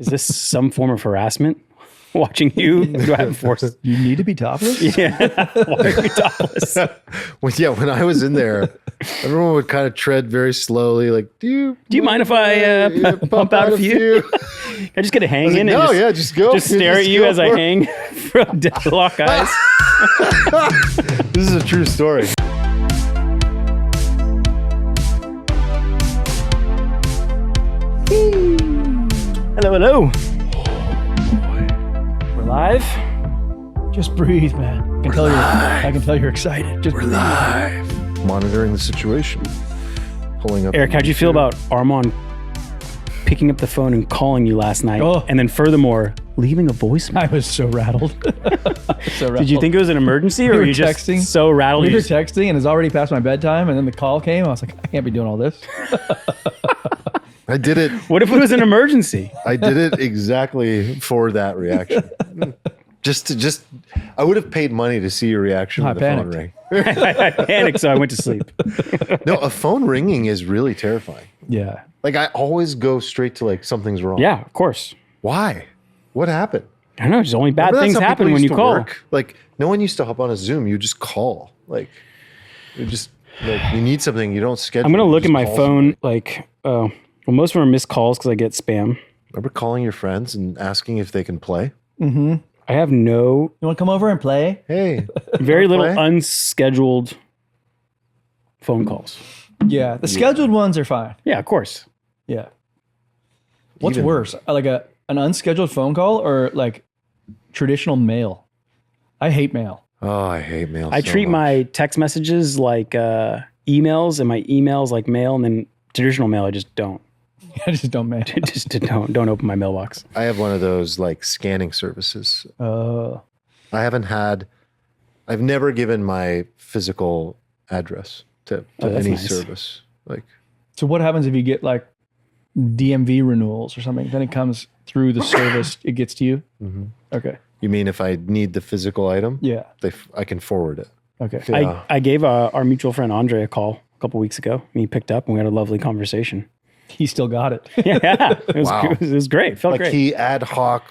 Is this some form of harassment? Watching you? Do I have force? You need to be topless? Yeah. Why are you topless? When I was in there, everyone would kind of tread very slowly, like, do you mind if I pump out a few? Can I just get a hang in? No, and just go. Just stare at you as I hang from lock eyes. This is a true story. Hello. We're live. Just breathe, man. I can tell you're excited. Just breathe. Live. Monitoring the situation. Pulling up. Eric, how'd you feel about Arman picking up the phone and calling you last night? Oh. And then furthermore, leaving a voicemail? I was so rattled. Did you think it was an emergency or were you just texting. so rattled? We were texting and it's already past my bedtime and then the call came. I was like, I can't be doing all this. I did it. What if it was an emergency? I did it exactly for that reaction. I would have paid money to see your reaction when the phone rang. I panicked, so I went to sleep. No, a phone ringing is really terrifying. Yeah. Like I always go straight to like something's wrong. Yeah, of course. Why? What happened? I don't know. Just only bad Remember things that's how happen people when you used to call. work? Like no one used to hop on a Zoom. You just call. Like you just like you need something. You don't schedule. I'm gonna you look at just my call phone. somebody. Well, most of them are missed calls because I get spam. Remember calling your friends and asking if they can play? Mm-hmm. I have no, You want to come over and play? Hey, very little play? unscheduled phone calls. Yeah. The scheduled ones are fine. Yeah, of course. Yeah. What's Even- worse? Like an unscheduled phone call or like traditional mail? I hate mail. Oh, I hate mail. I so treat much. my text messages like emails and my emails like mail, and then traditional mail I just don't. I just don't mail. Just don't open my mailbox. I have one of those like scanning services. I've never given my physical address to that's any nice. service. Like So what happens if you get like DMV renewals or something? Then it comes through the service. It gets to you? Mhm. Okay. You mean if I need the physical item? Yeah. I can forward it. Okay. Yeah. I gave our mutual friend Andre a call a couple weeks ago, and he picked up, and we had a lovely conversation. He still got it. Yeah, it was, Wow. it was great. It felt Like great. he ad hoc.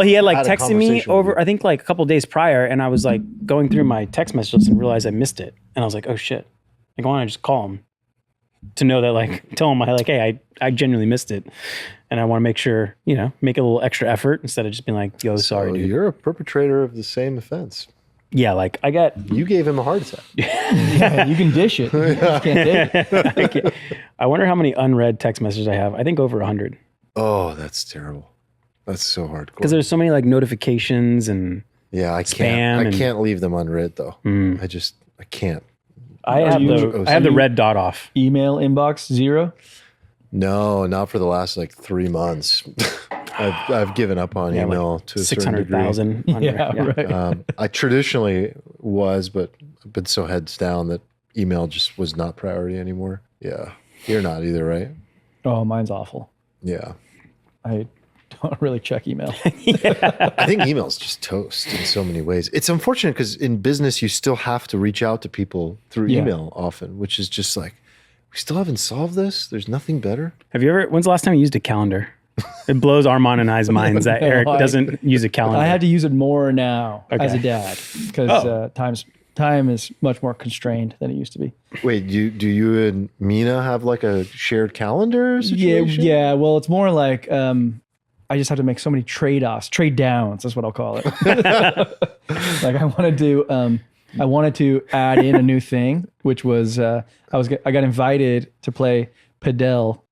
He had like a texted me conversation with over, you. I think like a couple days prior, and I was like going through my text messages and realized I missed it. And I was like, oh shit. Like, why don't I just call him to know that, like, tell him, like, hey, I genuinely missed it. And I want to make sure, make a little extra effort instead of just being like, yo, sorry, So dude. you're a perpetrator of the same offense. Yeah, like I got, You gave him a heart attack. Yeah, you can dish it. You just can't take it. I wonder how many unread text messages I have. I think over 100. Oh, that's terrible. That's so hardcore. Because there's so many like notifications and Yeah, I spam can't. I and- can't leave them unread though. Mm. I can't. I Are have you- the red dot off. Email inbox 0. No, not for the last like 3 months. I've given up on Yeah, email like to a certain degree. 600,000. Yeah, right. I traditionally was, but I've been so heads down that email just was not priority anymore. Yeah, you're not either, right? Oh, mine's awful. Yeah, I don't really check email. I think email's just toast in so many ways. It's unfortunate because in business you still have to reach out to people through Yeah. email often, which is just like we still haven't solved this. There's nothing better. When's the last time you used a calendar? It blows Arman and I's minds that Eric doesn't use a calendar. I had to use it more now as a Okay. dad because time is much more constrained than it used to be. Wait, do you and Mina have like a shared calendar situation? Yeah. Well, it's more like I just have to make so many trade-offs, trade downs. That's what I'll call it. Like I wanted to add in a new thing, which was I got invited to play padel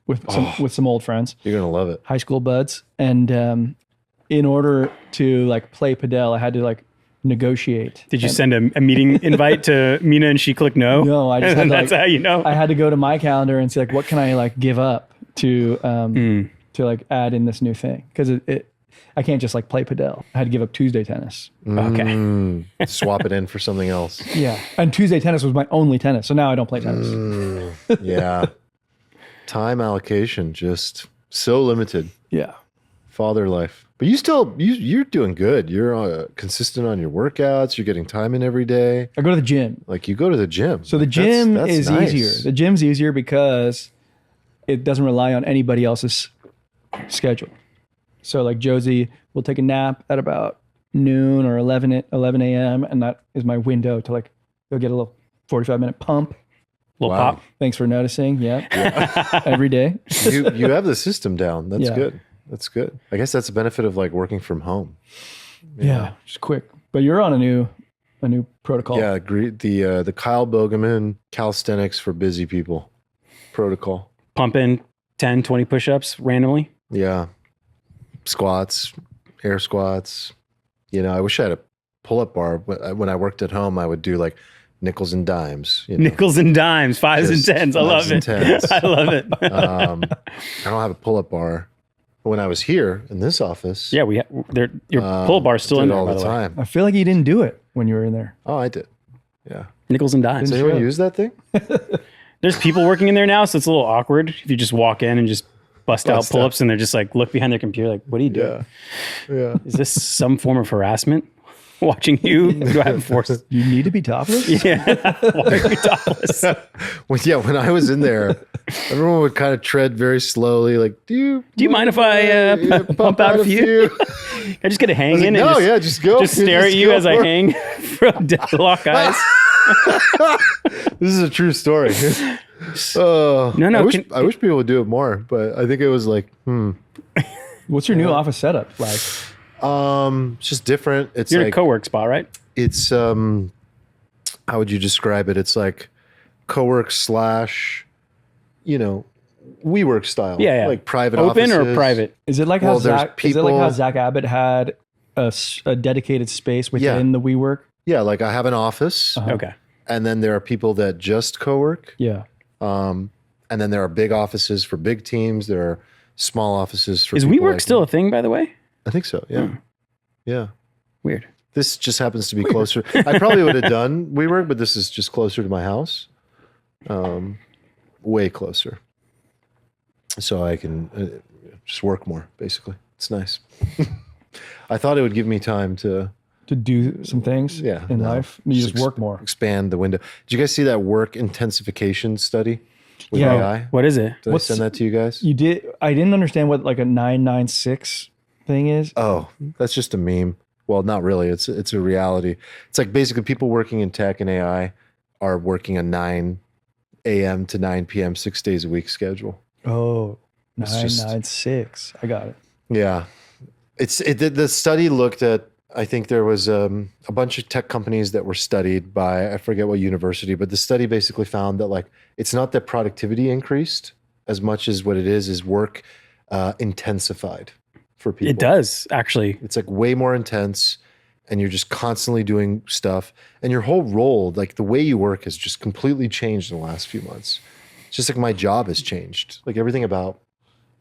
with some old friends, You're gonna love it. high school buds, and in order to like play padel, I had to like negotiate. Did you And- send a meeting invite to Mina and she clicked no? No, I just had And to, that's like- how you know. I had to go to my calendar and see like what can I like give up to like add in this new thing because I can't just like play padel. I had to give up Tuesday tennis. Okay. Swap it in for something else. Yeah, and Tuesday tennis was my only tennis, so now I don't play tennis. Yeah. Time allocation just so limited. Yeah, Father life. But you're doing good. You're consistent on your workouts. You're getting time in every day. I go to the gym. Like you go to the gym. So the Like, gym that's is nice. easier. The gym's easier because it doesn't rely on anybody else's schedule. So like Josie will take a nap at about noon or 11 a.m. and that is my window to like go get a little 45-minute pump. Little Wow. pop. Thanks for noticing. Yeah. Every day. You have the system down. That's Yeah. good. That's good. I guess that's a benefit of like working from home. Yeah. Just quick. But you're on a new protocol. Yeah, agreed. The Kyle Bogeman calisthenics for busy people protocol. Pumping 10, 20 push-ups randomly. Yeah. Squats, air squats. You know, I wish I had a pull-up bar. When I worked at home, I would do like nickels and dimes. You know? Nickels and dimes, fives and Just tens. I love fives it. and tens. I love it. I don't have a pull-up bar. But when I was here in this office, Yeah, your pull bar is still did in it there, all by the the way. time. I feel like you didn't do it when you were in there. Oh, I did. Yeah. Nickels and dimes. Does anyone use that thing? There's people working in there now, so it's a little awkward if you just walk in and just bust out Bust pull-ups and they're just like look behind their computer like, what are you doing? Yeah. Is this some form of harassment? Watching you? Do I have forced? You need to be topless? Yeah. Why are you topless? When I was in there, everyone would kind of tread very slowly, like, do you mind if I pump out a few? Can I just get a hang in No, and just go. just stare at you go as I for it. hang from lock eyes? This is a true story. Oh, No, I wish people would do it more, but I think it was like, What's your new office setup like? it's just different. It's You're in like a co-work spot, right? it's how would you describe it? It's like co-work / WeWork style. Yeah. Like private Open offices. or private? Is it like Well, how there's people- Zach Abbott had a dedicated space within the WeWork? Yeah, like I have an office, Okay. and then there are people that just co-work. Yeah. And then there are big offices for big teams. There are small offices for Is people WeWork like still me. a thing, by the way? I think so. Yeah. Yeah. Weird. This just happens to be closer. I probably would have done WeWork, but this is just closer to my house. Way closer. So I can just work more, basically. It's nice. I thought it would give me time to Do some things in life. You just work more. expand the window. Did you guys see that work intensification study with Yeah. AI? What is it? Did I send that to you guys? You did. I didn't understand what like a 996 thing is. Oh, that's just a meme. Well, not really. It's a reality. It's like basically people working in tech and AI are working a 9 a.m. to 9 p.m. 6 days a week schedule. Oh, It's just- 996. I got it. Yeah. The study looked at, I think there was a bunch of tech companies that were studied by, I forget what university, but the study basically found that like, it's not that productivity increased as much as what it is work intensified for people. It does, actually. It's like way more intense and you're just constantly doing stuff and your whole role, like the way you work has just completely changed in the last few months. It's just like my job has changed, like everything about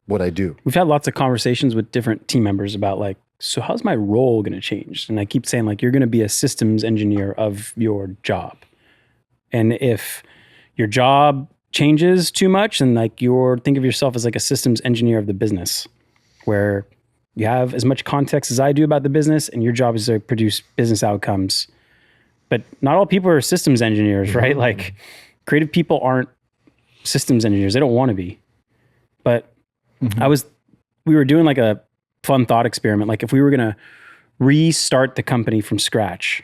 what I do. We've had lots of conversations with different team members about like, so how's my role going to change? And I keep saying like, you're going to be a systems engineer of your job. And if your job changes too much, then like think of yourself as like a systems engineer of the business, where you have as much context as I do about the business and your job is to produce business outcomes. But not all people are systems engineers, right? Like creative people aren't systems engineers. They don't want to be. But we were doing like a fun thought experiment. Like if we were going to restart the company from scratch,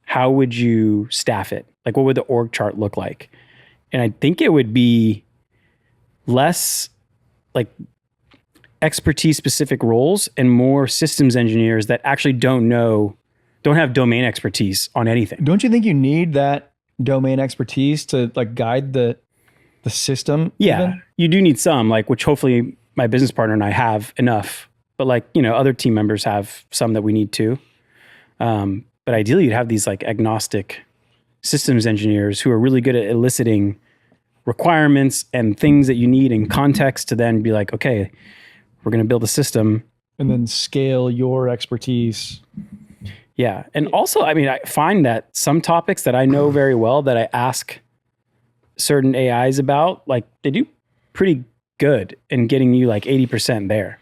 how would you staff it? Like what would the org chart look like? And I think it would be less like expertise specific roles and more systems engineers that actually don't have domain expertise on anything. Don't you think you need that domain expertise to like guide the system? Yeah, even? you do need some, like, which hopefully my business partner and I have enough, but like, other team members have some that we need too. But ideally you'd have these like agnostic systems engineers who are really good at eliciting requirements and things that you need in context to then be like, okay, we're going to build a system. And then scale your expertise. Yeah. And also, I mean, I find that some topics that I know very well that I ask certain AIs about, like they do pretty good in getting you like 80% there.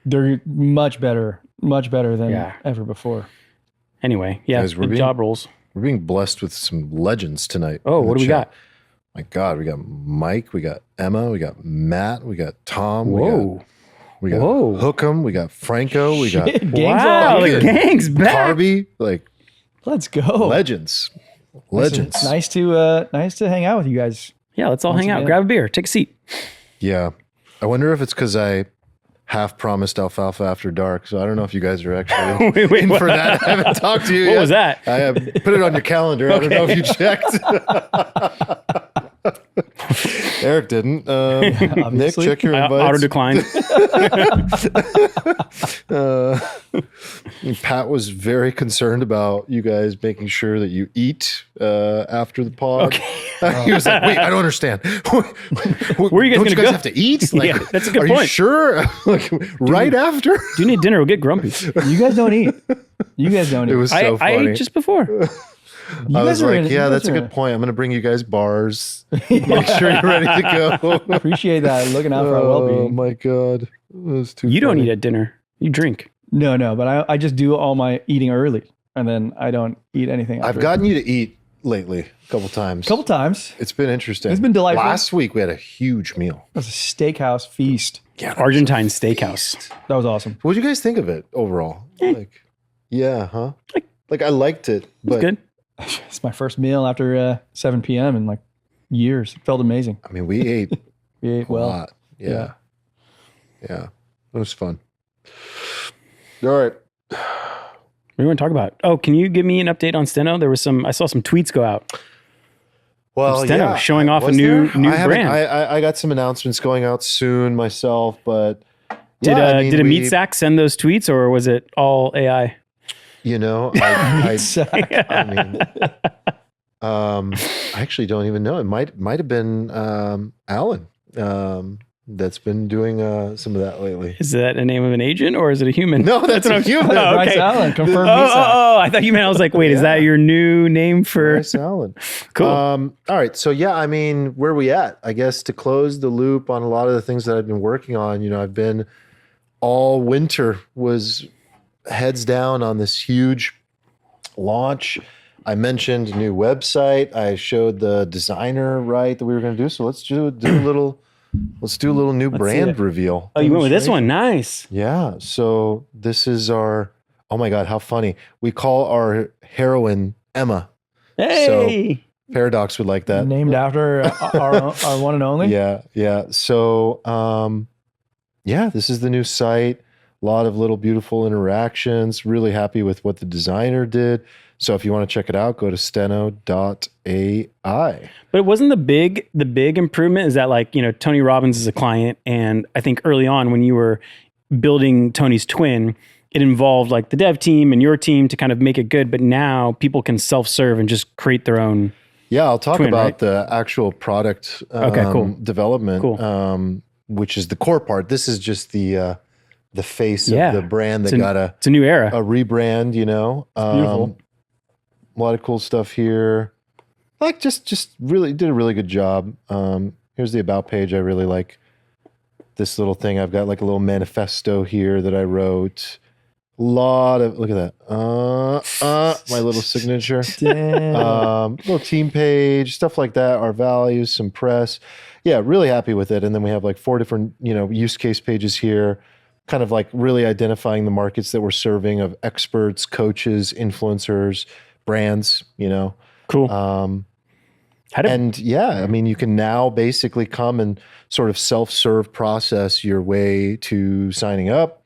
They're much better than ever before. Anyway, yeah, Guys, the job roles. We're being blessed with some legends tonight. Oh, in what the do we chat. got? My God, we got Mike, we got Emma, we got Matt, we got Tom. Whoa. We got Whoa. Hookem. We got Franco. We got Gang's Wow, all the here. gang's back. Carby. Like Let's go. legends. Legends. It's nice to hang out with you guys. Yeah, let's all hang out. again. Grab a beer. Take a seat. Yeah. I wonder if it's because I half promised Alfalfa After Dark. So I don't know if you guys are actually Wait, in what? for that. I haven't talked to you What yet. was that? I have put it on your calendar. I don't know if you checked. Eric didn't. Nick, Obviously. check your Auto invites. decline. Pat was very concerned about you guys making sure that you eat after the pod. He was like, "Wait, I don't understand. Where are you guys don't gonna you guys go?" have to eat? Like, Yeah, that's a good are you point. sure? Like, right after? Do you need dinner? We'll get grumpy. You guys don't eat. You guys don't eat. It was so I funny. ate just before. You I was guys are like, in- yeah, you that's guys a are good point. I'm going to bring you guys bars. Make sure you're ready to go. Appreciate that. Looking out for our Oh well-being. my God. That was too You don't funny. eat at dinner. You drink. No, but I just do all my eating early, and then I don't eat anything after. I've gotten you to eat lately a couple times. a couple times. It's been interesting. It's been delightful. Last week we had a huge meal. It was a steakhouse feast. Argentine steakhouse. That was awesome. What did you guys think of it overall? Like, yeah, huh? Like I liked it, but Good. It's my first meal after 7 p.m. in like years. It felt amazing. I mean, we ate We ate a well. lot. Yeah. It was fun. All right. What do you want to talk about? Oh, can you give me an update on Steno? There was I saw some tweets go out. Well, Steno yeah. showing off a Was new there? new I haven't- brand. I got some announcements going out soon myself, but Did yeah, I mean, did a meat we- sack send those tweets, or was it all AI? You know, I mean, I actually don't even know. It might have been Alan that's been doing some of that lately. Is that a name of an agent, or is it a human? No, that's a human. Oh, Bryce okay. Allen, confirmed Oh, meat sack. I thought you meant. I was like, wait, is that your new name for? Bryce Allen. Cool. All right. So yeah, I mean, where are we at? I guess to close the loop on a lot of the things that I've been working on, you know, I've been all winter was heads down on this huge launch. I mentioned a new website. I showed the designer that we were going to do. So let's do a little new see brand it. reveal. Oh, you went with this one. Nice. Yeah. So this is our, oh my God, how funny. We call our heroine Emma. Hey. Paradox would like that. Named after our one and only. Yeah. So, this is the new site. A lot of little beautiful interactions. Really happy with what the designer did. So if you want to check it out, go to Steno.ai. But it wasn't the big improvement is that, like, you know, Tony Robbins is a client, and I think early on when you were building Tony's twin, it involved like the dev team and your team to kind of make it good. But now people can self-serve and just create their own. Yeah, I'll talk Twin, about right? the actual product cool. development, Cool. Which is the core part. This is just the face Yeah. of the brand that It's got It's a new era. a rebrand, you know. beautiful. A lot of cool stuff here. Like just really did a really good job. Here's the about page. I really like this little thing. I've got like a little manifesto here that I wrote. Lot of look at that. My little signature. Damn. Little team page, stuff like that. Our values, some press. Yeah, really happy with it. And then we have like 4 different, you know, use case pages here, kind of like really identifying the markets that we're serving of experts, coaches, influencers, brands, you know. Cool. And yeah, I mean, you can now basically come and sort of self-serve process your way to signing up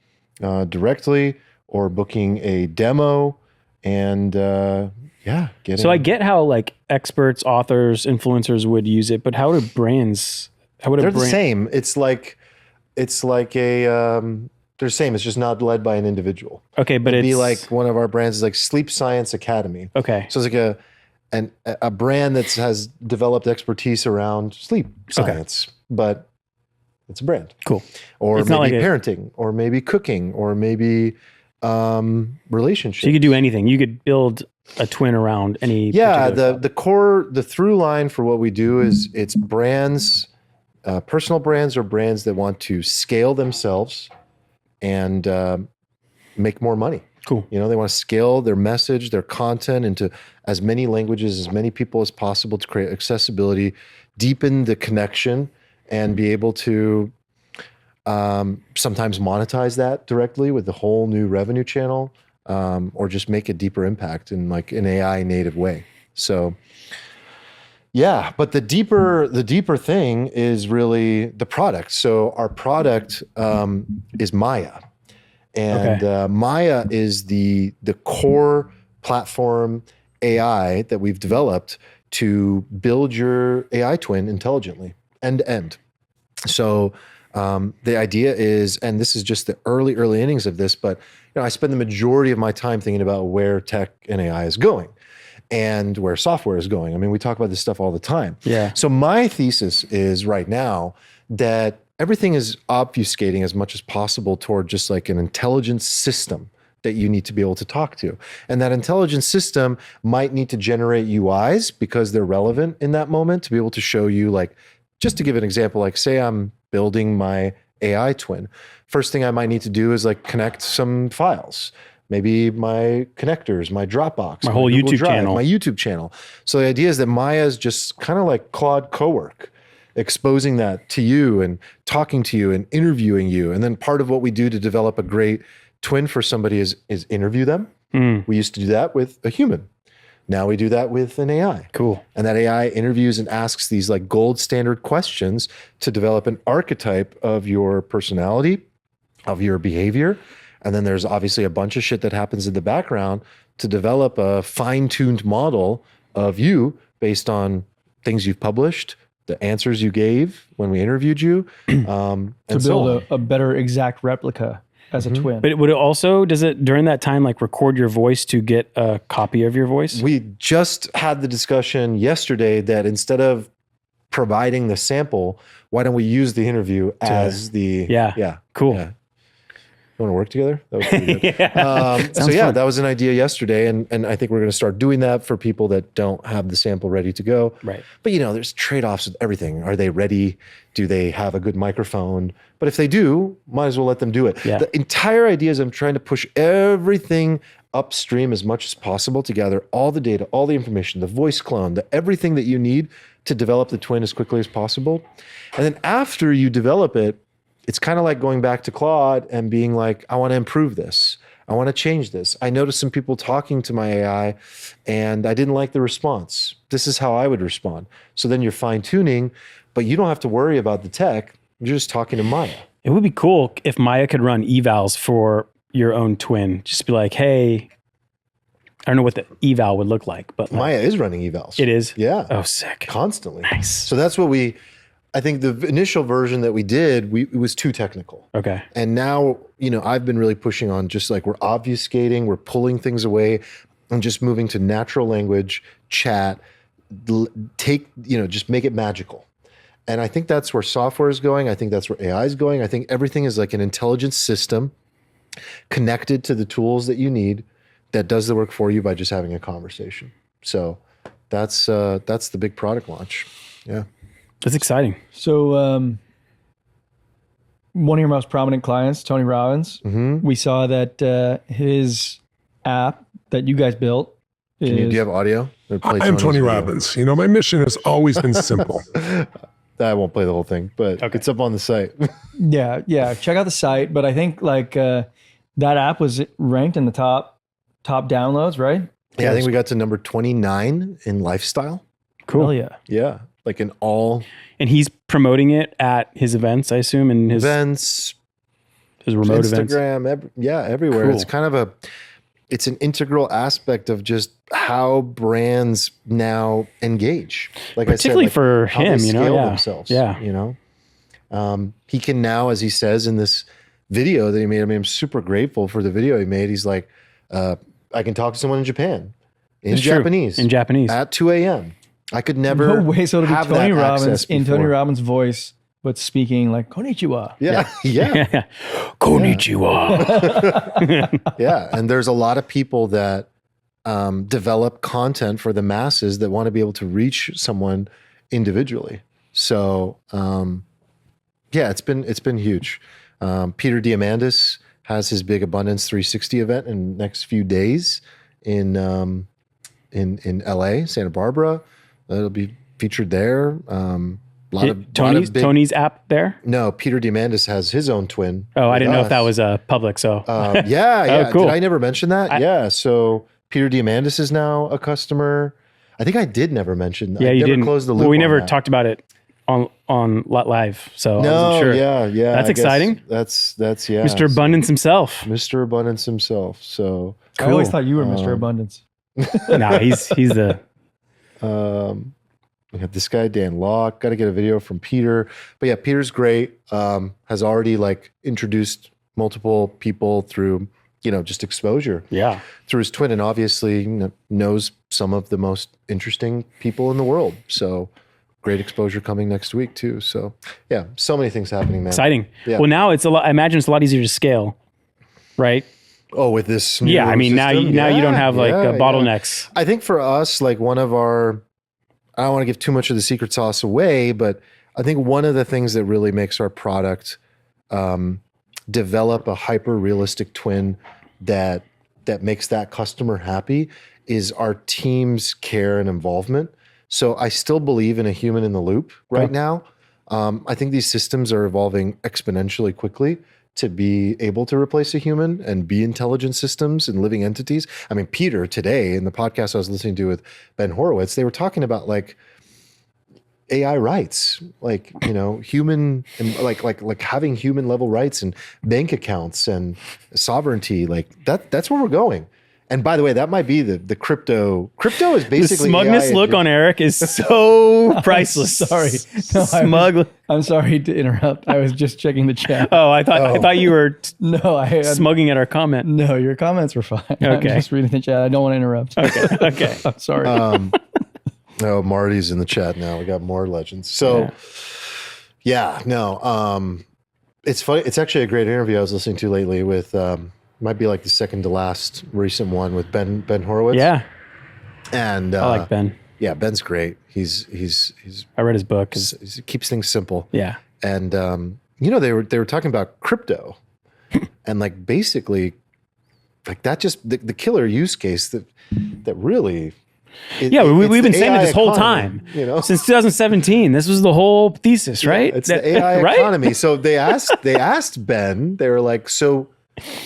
directly or booking a demo and getting. So I get how like experts, authors, influencers would use it, but how do brands? How would They're a brand? the same. It's like a they're the same. It's just not led by an individual. Okay, but It'd it's be like one of our brands is like Sleep Science Academy. okay. So it's like a brand that has developed expertise around sleep science, but it's a brand. Cool. Or It's not maybe like parenting, or maybe cooking, or maybe relationships. So you could do anything. You could build a twin around any. Yeah, particular the core, the through line for what we do is it's brands, personal brands or brands that want to scale themselves and make more money. Cool. You know, they want to scale their message, their content into as many languages, as many people as possible to create accessibility, deepen the connection, and be able to sometimes monetize that directly with the whole new revenue channel, or just make a deeper impact in like an AI native way. So yeah, but the deeper thing is really the product. So our product is Maya, and Maya is the core platform AI that we've developed to build your AI twin intelligently, end to end. So the idea is, and this is just the early innings of this, but I spend the majority of my time thinking about where tech and AI is going and where software is going. I mean, we talk about this stuff all the time. Yeah. So my thesis is right now that everything is obfuscating as much as possible toward just like an intelligence system that you need to be able to talk to. And that intelligence system might need to generate UIs because they're relevant in that moment to be able to show you, like, just to give an example, like say I'm building my AI twin. First thing I might need to do is like connect some files. Maybe my connectors, my Dropbox, my whole Google YouTube Drive, channel. my YouTube channel. So the idea is that Maya is just kind of like Claude Cowork, exposing that to you and talking to you and interviewing you. And then part of what we do to develop a great twin for somebody is interview them. We used to do that with a human. Now we do that with an AI. Cool. And that AI interviews and asks these like gold standard questions to develop an archetype of your personality, of your behavior. And then there's obviously a bunch of shit that happens in the background to develop a fine-tuned model of you based on things you've published, the answers you gave when we interviewed you, and To so build on. a better exact replica as a twin. But would it also, does it during that time like record your voice to get a copy of your voice? We just had the discussion yesterday that instead of providing the sample, why don't we use the interview as the Cool. Yeah. You want to work together? That was pretty good. So Sounds yeah, fun. that was an idea yesterday, and I think we're going to start doing that for people that don't have the sample ready to go. Right. But there's trade-offs with everything. Are they ready? Do they have a good microphone? But if they do, might as well let them do it. Yeah. The entire idea is I'm trying to push everything upstream as much as possible to gather all the data, all the information, the voice clone, everything that you need to develop the twin as quickly as possible. And then after you develop it, it's kind of like going back to Claude and being like, I want to improve this. I want to change this. I noticed some people talking to my AI and I didn't like the response. This is how I would respond. So then you're fine tuning, but you don't have to worry about the tech. You're just talking to Maya. It would be cool if Maya could run evals for your own twin. Just be like, hey, I don't know what the eval would look like, but like, Maya is running evals. it is. Yeah. Oh, sick. Constantly. Nice. So that's what I think the initial version that we did, it was too technical. Okay. And now, I've been really pushing on just like we're obfuscating, we're pulling things away and just moving to natural language, chat, just make it magical. And I think that's where software is going. I think that's where AI is going. I think everything is like an intelligence system connected to the tools that you need that does the work for you by just having a conversation. So that's the big product launch. Yeah. That's exciting. So one of your most prominent clients, Tony Robbins, we saw that his app that you guys built is... Do you have audio? I am Tony Robbins. My mission has always been simple. I won't play the whole thing, but it's up on the site. Yeah. Check out the site. But I think like that app was ranked in the top downloads, right? Yeah, I think we got to number 29 in lifestyle. Cool. Hell yeah. Yeah, like in all And he's promoting it at his events, I assume, and his events, remote events. Instagram, everywhere. Cool. It's kind of it's an integral aspect of just how brands now engage. Like Particularly I said, for how him, they you know, scale yeah. themselves. Yeah. He can now, as he says in this video that he made, I mean, I'm super grateful for the video he made. He's like, I can talk to someone in Japan, in It's true. Japanese, In Japanese. at 2 a.m. I could never No way. So it'll be have Tony that Robbins access in Tony before. Robbins' voice, but speaking like konnichiwa. Yeah. Konnichiwa. Yeah. And there's a lot of people that develop content for the masses that want to be able to reach someone individually. So it's been huge. Peter Diamandis has his big Abundance 360 event in the next few days in LA, Santa Barbara. It'll be featured there. Tony's app there? No, Peter Diamandis has his own twin. Oh, I with didn't know if that us. was public. So yeah. Oh, cool. Did I never mention that? Yeah. So Peter Diamandis is now a customer. I think I did never mention that. yeah, I you never didn't. closed the loop. Well, we on never that. talked about it on live. So I No, wasn't sure. yeah. That's I guess exciting. That's Mr. Abundance himself. Mr. Abundance himself. So I always thought you were Mr. Abundance. Nah, he's the we have this guy, Dan Locke. Got to get a video from Peter. But yeah, Peter's great. Has already like introduced multiple people through, just exposure through his twin, and obviously knows some of the most interesting people in the world. So great exposure coming next week too. So yeah, so many things happening, man. exciting. Yeah. Well, now it's a lot. I imagine it's a lot easier to scale, right? Oh, with this new Yeah, I mean now system? you don't have like Yeah. bottlenecks. I think for us, like one of our, I don't want to give too much of the secret sauce away, but I think one of the things that really makes our product develop a hyper realistic twin that makes that customer happy is our team's care and involvement. So I still believe in a human in the loop right now. I think these systems are evolving exponentially quickly to be able to replace a human and be intelligent systems and living entities. I mean, Peter today in the podcast I was listening to with Ben Horowitz, they were talking about like AI rights, like, human and like having human level rights and bank accounts and sovereignty. Like that's where we're going. And by the way, that might be the crypto. Crypto is The basically smugness AI look on Eric is so priceless. Sorry. No, Smug. I'm sorry to interrupt. I was just checking the chat. Oh, I thought you were No, smugging at our comment. no, your comments were fine. I'm Okay. just reading the chat. I don't want to interrupt. Okay. I'm sorry. Oh, Marty's in the chat now. We got more legends. So it's funny. It's actually a great interview I was listening to lately with, might be like the second to last recent one with Ben Horowitz. Yeah, And I like Ben. Yeah, Ben's great. He's I read his book. he keeps things simple. Yeah. And they were talking about crypto, and like basically, like that just the killer use case that really. We've it's been the saying AI it this whole economy, time. Since 2017. This was the whole thesis, right? It's the AI right? economy. So they asked Ben. They were like, "So,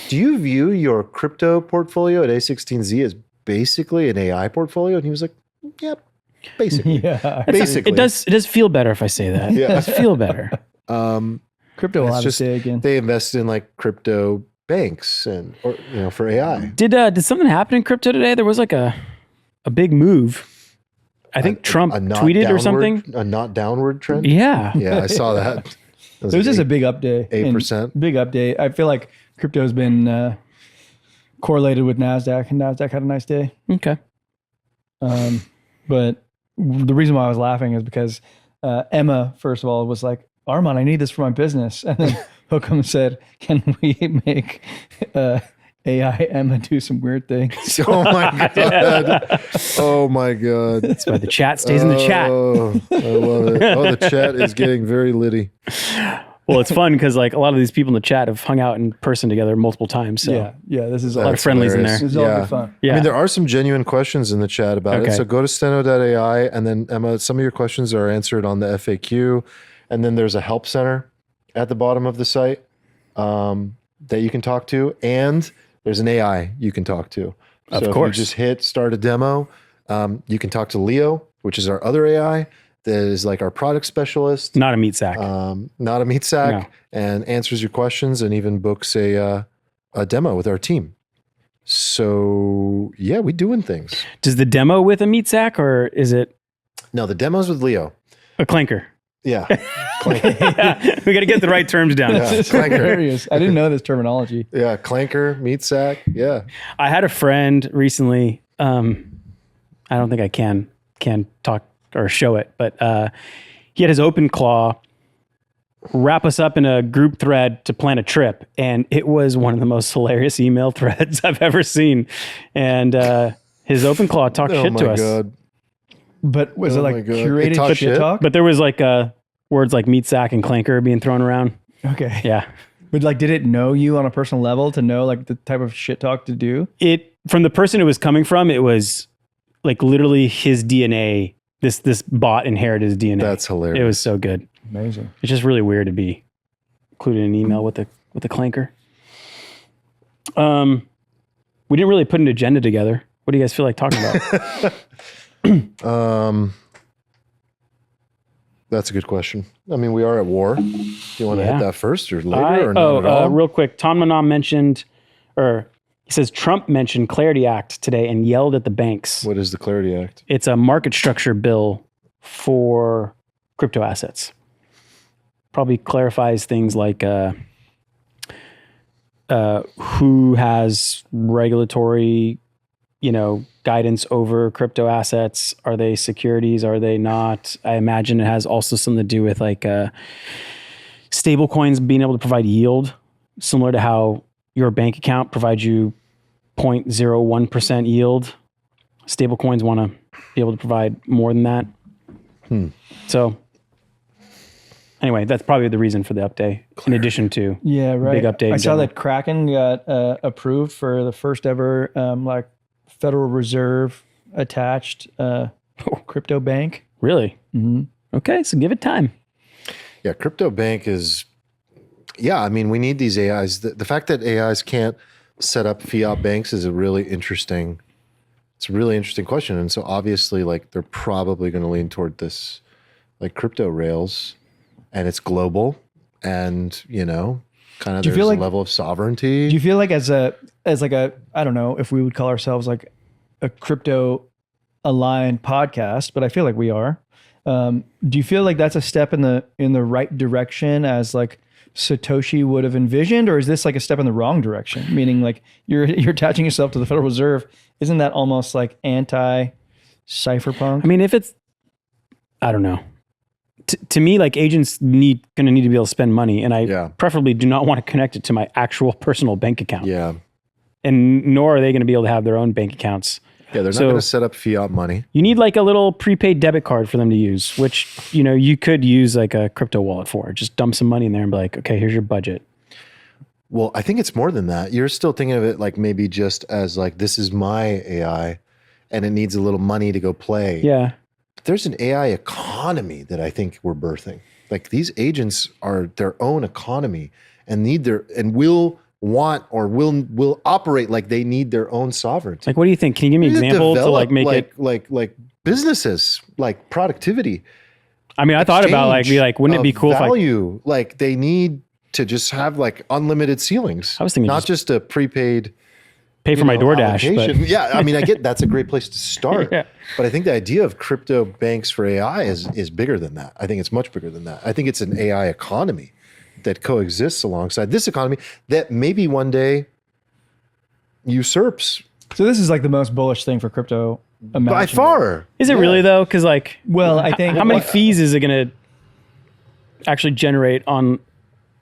do you view your crypto portfolio at A16Z as basically an AI portfolio?" And he was like, "Yep, basically." yeah. Basically, It does feel better if I say that. Yeah. It does feel better. Crypto will It's have to just say again. they invest in like crypto banks or for AI. Did something happen in crypto today? There was like a big move. I think Trump A not tweeted or downward- something. A not downward trend. Yeah. Yeah, I saw that. It was just a big update. 8%. Big update. I feel like crypto has been correlated with NASDAQ, and NASDAQ had a nice day. Okay. But the reason why I was laughing is because Emma, first of all, was like, Arman, I need this for my business. And then Hookham said, can we make AI Emma do some weird things? Oh my god! Oh my god! That's why the chat stays in the chat. Oh, I love it. Oh, the chat is getting very litty. Well, it's fun because like a lot of these people in the chat have hung out in person together multiple times. So Yeah, this is a lot all, of friendlies in there. this is all good fun. Yeah. I mean, there are some genuine questions in the chat about it. Okay. So go to Steno.ai, and then Emma, some of your questions are answered on the FAQ, and then there's a help center at the bottom of the site that you can talk to, and there's an AI you can talk to. Of so course. if you just hit start a demo, you can talk to Leo, which is our other AI that is like our product specialist, Not a meat sack. not a meat sack, No. and answers your questions and even books a demo with our team. So yeah, we doing things. Does the demo with a meat sack or is it No, the demo's with Leo. a clanker? Yeah. Clanker. Yeah, we got to get the right terms down. Yeah. This is Clanker. hilarious. I didn't know this terminology. Yeah. Clanker, meat sack. Yeah. I had a friend recently. I don't think I can talk or show it, but he had his open claw wrap us up in a group thread to plan a trip, and it was one of the most hilarious email threads I've ever seen. And his open claw talked shit to us. God. But was it Oh like my God. curated It talked shit shit? talk? But there was like words like meat sack and clanker being thrown around. Okay. Yeah. But like, did it know you on a personal level to know like the type of shit talk to do? It from the person it was coming from, it was like literally his DNA this bot inherited his DNA. That's hilarious. It was so good. Amazing. It's just really weird to be included in an email with the clanker. We didn't really put an agenda together. What do you guys feel like talking about? That's a good question. I mean, we are at war. Do you want to hit that first or later or not at all? Real quick. Tom Manon mentioned, or he says Trump mentioned Clarity Act today and yelled at the banks. What is the Clarity Act? It's a market structure bill for crypto assets. Probably clarifies things like who has regulatory, guidance over crypto assets. Are they securities? Are they not? I imagine it has also something to do with like stable coins being able to provide yield, similar to how your bank account provides you 0.01% yield. Stable coins want to be able to provide more than that. So anyway, that's probably the reason for the update, in addition to big update. I saw that Kraken got approved for the first ever Federal Reserve attached crypto bank. Really? Mm-hmm. Okay, so give it time. Yeah, crypto bank is, I mean, we need these AIs. The fact that AIs can't set up fiat banks is a really interesting question. And so obviously, they're probably going to lean toward this, crypto rails, and it's global, and kind of there's a level of sovereignty. Do you feel like as a I don't know if we would call ourselves like a crypto aligned podcast, but I feel like we are. Do you feel like that's a step in the right direction as like Satoshi would have envisioned, or is this like a step in the wrong direction? Meaning like you're attaching yourself to the Federal Reserve. Isn't that almost like anti-cypherpunk? I mean, if it's, I don't know. To me, like agents going to need to be able to spend money, and I preferably do not want to connect it to my actual personal bank account. Yeah. And nor are they going to be able to have their own bank accounts. Yeah, they're not going to set up fiat money. You need like a little prepaid debit card for them to use, which, you could use like a crypto wallet for. Just dump some money in there and be like, okay, here's your budget. Well, I think it's more than that. You're still thinking of it like maybe just as like, this is my AI and it needs a little money to go play. Yeah. There's an AI economy that I think we're birthing. Like these agents are their own economy and will want or will operate like they need their own sovereignty. Like, what do you think? Can you give me an example to like make it like businesses, like productivity? I mean, I thought about like, wouldn't it be cool value? Like they need to just have like unlimited ceilings. I was thinking not just a prepaid pay for my DoorDash. But. Yeah, I mean, I get that's a great place to start. Yeah. But I think the idea of crypto banks for AI is bigger than that. I think it's much bigger than that. I think it's an AI economy that coexists alongside this economy that maybe one day usurps. So this is like the most bullish thing for crypto imaginable. By far. Is it really though? Because like, well, I think how many fees is it going to actually generate on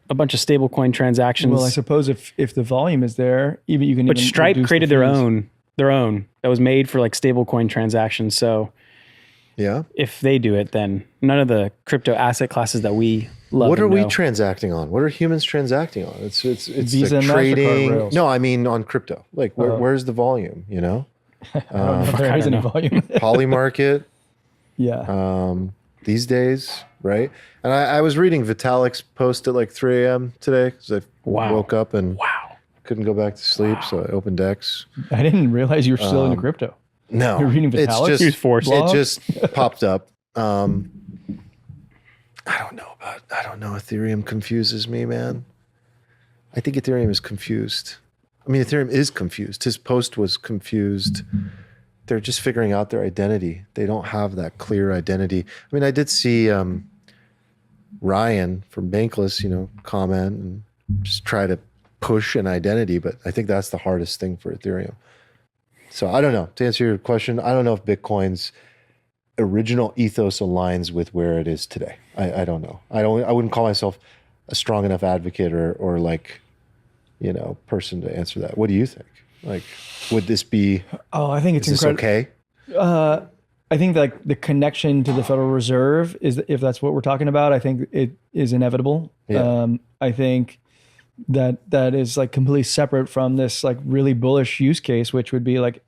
a bunch of stablecoin transactions? Well, I suppose if the volume is there, you can. But Stripe created their own that was made for like stablecoin transactions. So yeah, if they do it, then none of the crypto asset classes that we love. What are we transacting on? What are humans transacting on? It's Visa like and trading. rails. No, I mean on crypto. Like where's the volume? I don't know if there is any volume. Polymarket. Yeah. These days, right? And I was reading Vitalik's post at like 3 a.m. today because I woke up and couldn't go back to sleep, so I opened X. I didn't realize you were still into crypto. No, you're reading Vitalik's. It's just forced. It just popped up. I don't know. Ethereum confuses me, man. I think Ethereum is confused. I mean, Ethereum is confused. His post was confused. They're just figuring out their identity. They don't have that clear identity. I mean, I did see Ryan from Bankless, comment and just try to push an identity, but I think that's the hardest thing for Ethereum. So I don't know. To answer your question, I don't know if Bitcoin's original ethos aligns with where it is today. I don't know. I wouldn't call myself a strong enough advocate or like, person to answer that. What do you think? Like, would this be? Oh, I think it's incredible. Okay. I think like the connection to the Federal Reserve is, if that's what we're talking about, I think it is inevitable. Yeah. I think that is like completely separate from this like really bullish use case, which would be like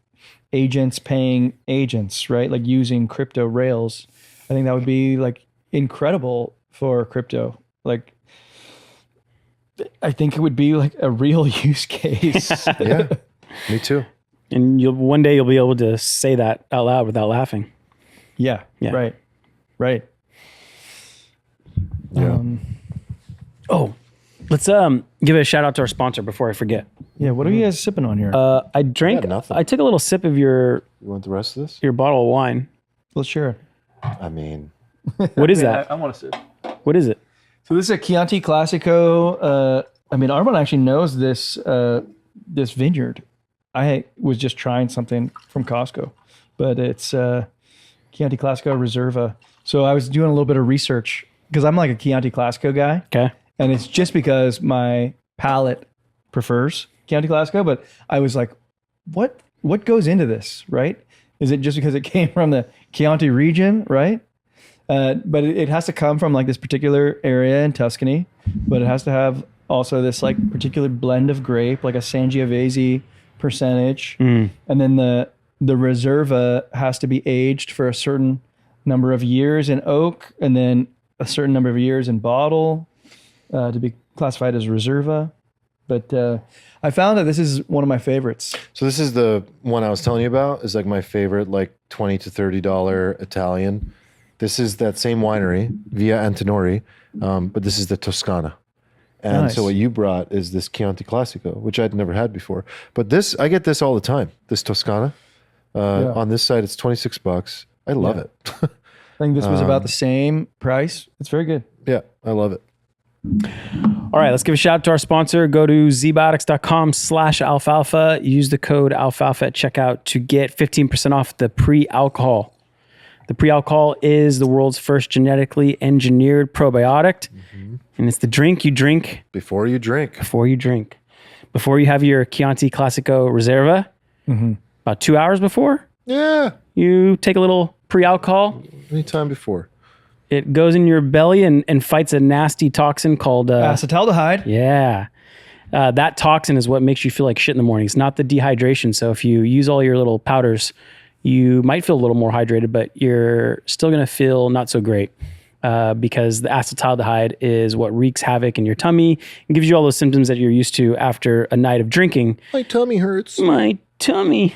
agents paying agents, right? Like using crypto rails. I think that would be like incredible for crypto. Like, I think it would be like a real use case. Yeah, me too. And one day you'll be able to say that out loud without laughing. Yeah. Yeah. Right. Yeah. Oh, let's give a shout out to our sponsor before I forget. Yeah. What are you guys sipping on here? I drank. Yeah, nothing. I took a little sip of your You want the rest of this? bottle of wine. Let's share it. I mean, What is that? I want to sip. What is it? So this is a Chianti Classico. I mean, Arman actually knows this this vineyard. I was just trying something from Costco, but it's Chianti Classico Reserva. So I was doing a little bit of research because I'm like a Chianti Classico guy, Okay. and it's just because my palate prefers Chianti Classico. But I was like, what goes into this, right? Is it just because it came from the Chianti region, right? But it has to come from like this particular area in Tuscany, but it has to have also this like particular blend of grape, like a Sangiovese percentage. And then the Reserva has to be aged for a certain number of years in oak and then a certain number of years in bottle to be classified as Reserva. But I found that this is one of my favorites. so this is the one I was telling you about. Is like my favorite, like $20 to $30 Italian. This is that same winery, Via Antinori, but this is the Toscana. And Nice. so what you brought is this Chianti Classico, which I'd never had before. But this, I get this all the time. This Toscana. On this side, it's $26. I love it. I think this was about the same price. It's very good. Yeah, I love it. All right, let's give a shout out to our sponsor. Go to zbiotics.com/alfalfa. Use the code alfalfa at checkout to get 15% off the pre-alcohol. The pre-alcohol is the world's first genetically engineered probiotic. And it's the drink you drink Before you drink. before you drink. Before you have your Chianti Classico Reserva, about 2 hours before, Yeah, you take a little pre-alcohol. anytime before. It goes in your belly and fights a nasty toxin called... Acetaldehyde. yeah. That toxin is what makes you feel like shit in the morning. It's not the dehydration. So if you use all your little powders, you might feel a little more hydrated, but you're still going to feel not so great. Because the acetaldehyde is what wreaks havoc in your tummy and gives you all those symptoms that you're used to after a night of drinking. My tummy hurts. My tummy.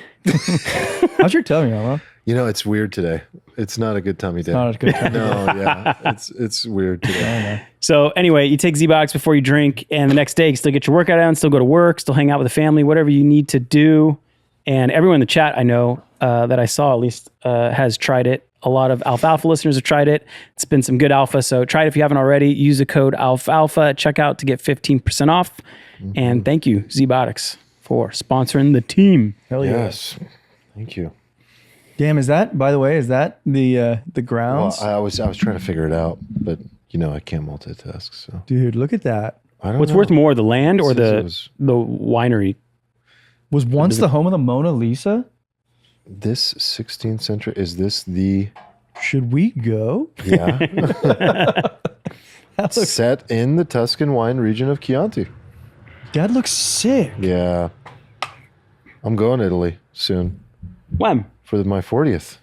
How's your tummy, Arman? You know, it's weird today. It's not a good tummy day. Not a good time. No, yeah. It's weird today. So anyway, you take ZBiotics before you drink, and the next day you can still get your workout on, still go to work, still hang out with the family, whatever you need to do. And everyone in the chat I know that I saw at least has tried it. A lot of Alfalfa listeners have tried it. It's been some good alpha. So try it if you haven't already. Use the code alfalfa at checkout to get 15% off. And thank you, ZBiotics, for sponsoring the team. Hell yeah. Yes. Thank you. Damn, is that, by the way, is that the Well, grounds? I was trying to figure it out, but you know I can't multitask. So Dude, look at that. I don't What's know. worth more, the land or It says it the was- the winery? Was once the home of the Mona Lisa? This 16th century, is this the Should we go? yeah That looks, set in the Tuscan wine region of Chianti? that looks sick. Yeah, I'm going to Italy soon When? for my 40th.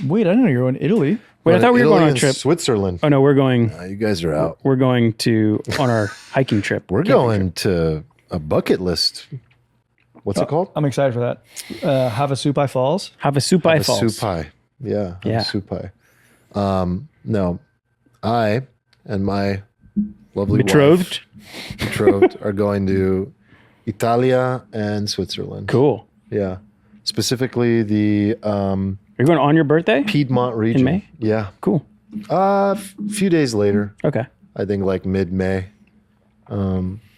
Wait, I didn't know you were in Italy. Wait, I thought we were going on a and trip. Switzerland. Oh no, we're going. You guys are out. We're going to on our hiking trip. We're going to a bucket list. What's it called? I'm excited for that. Havasupai Falls. Havasupai Falls. Supai. Yeah. Yeah. Supai. No, I and my lovely Betrothed. betrothed are going to Italia and Switzerland. Cool. Yeah. Specifically the You're going on your birthday? Piedmont region. May? Yeah. Cool. Few days later. Okay. I think like mid-May.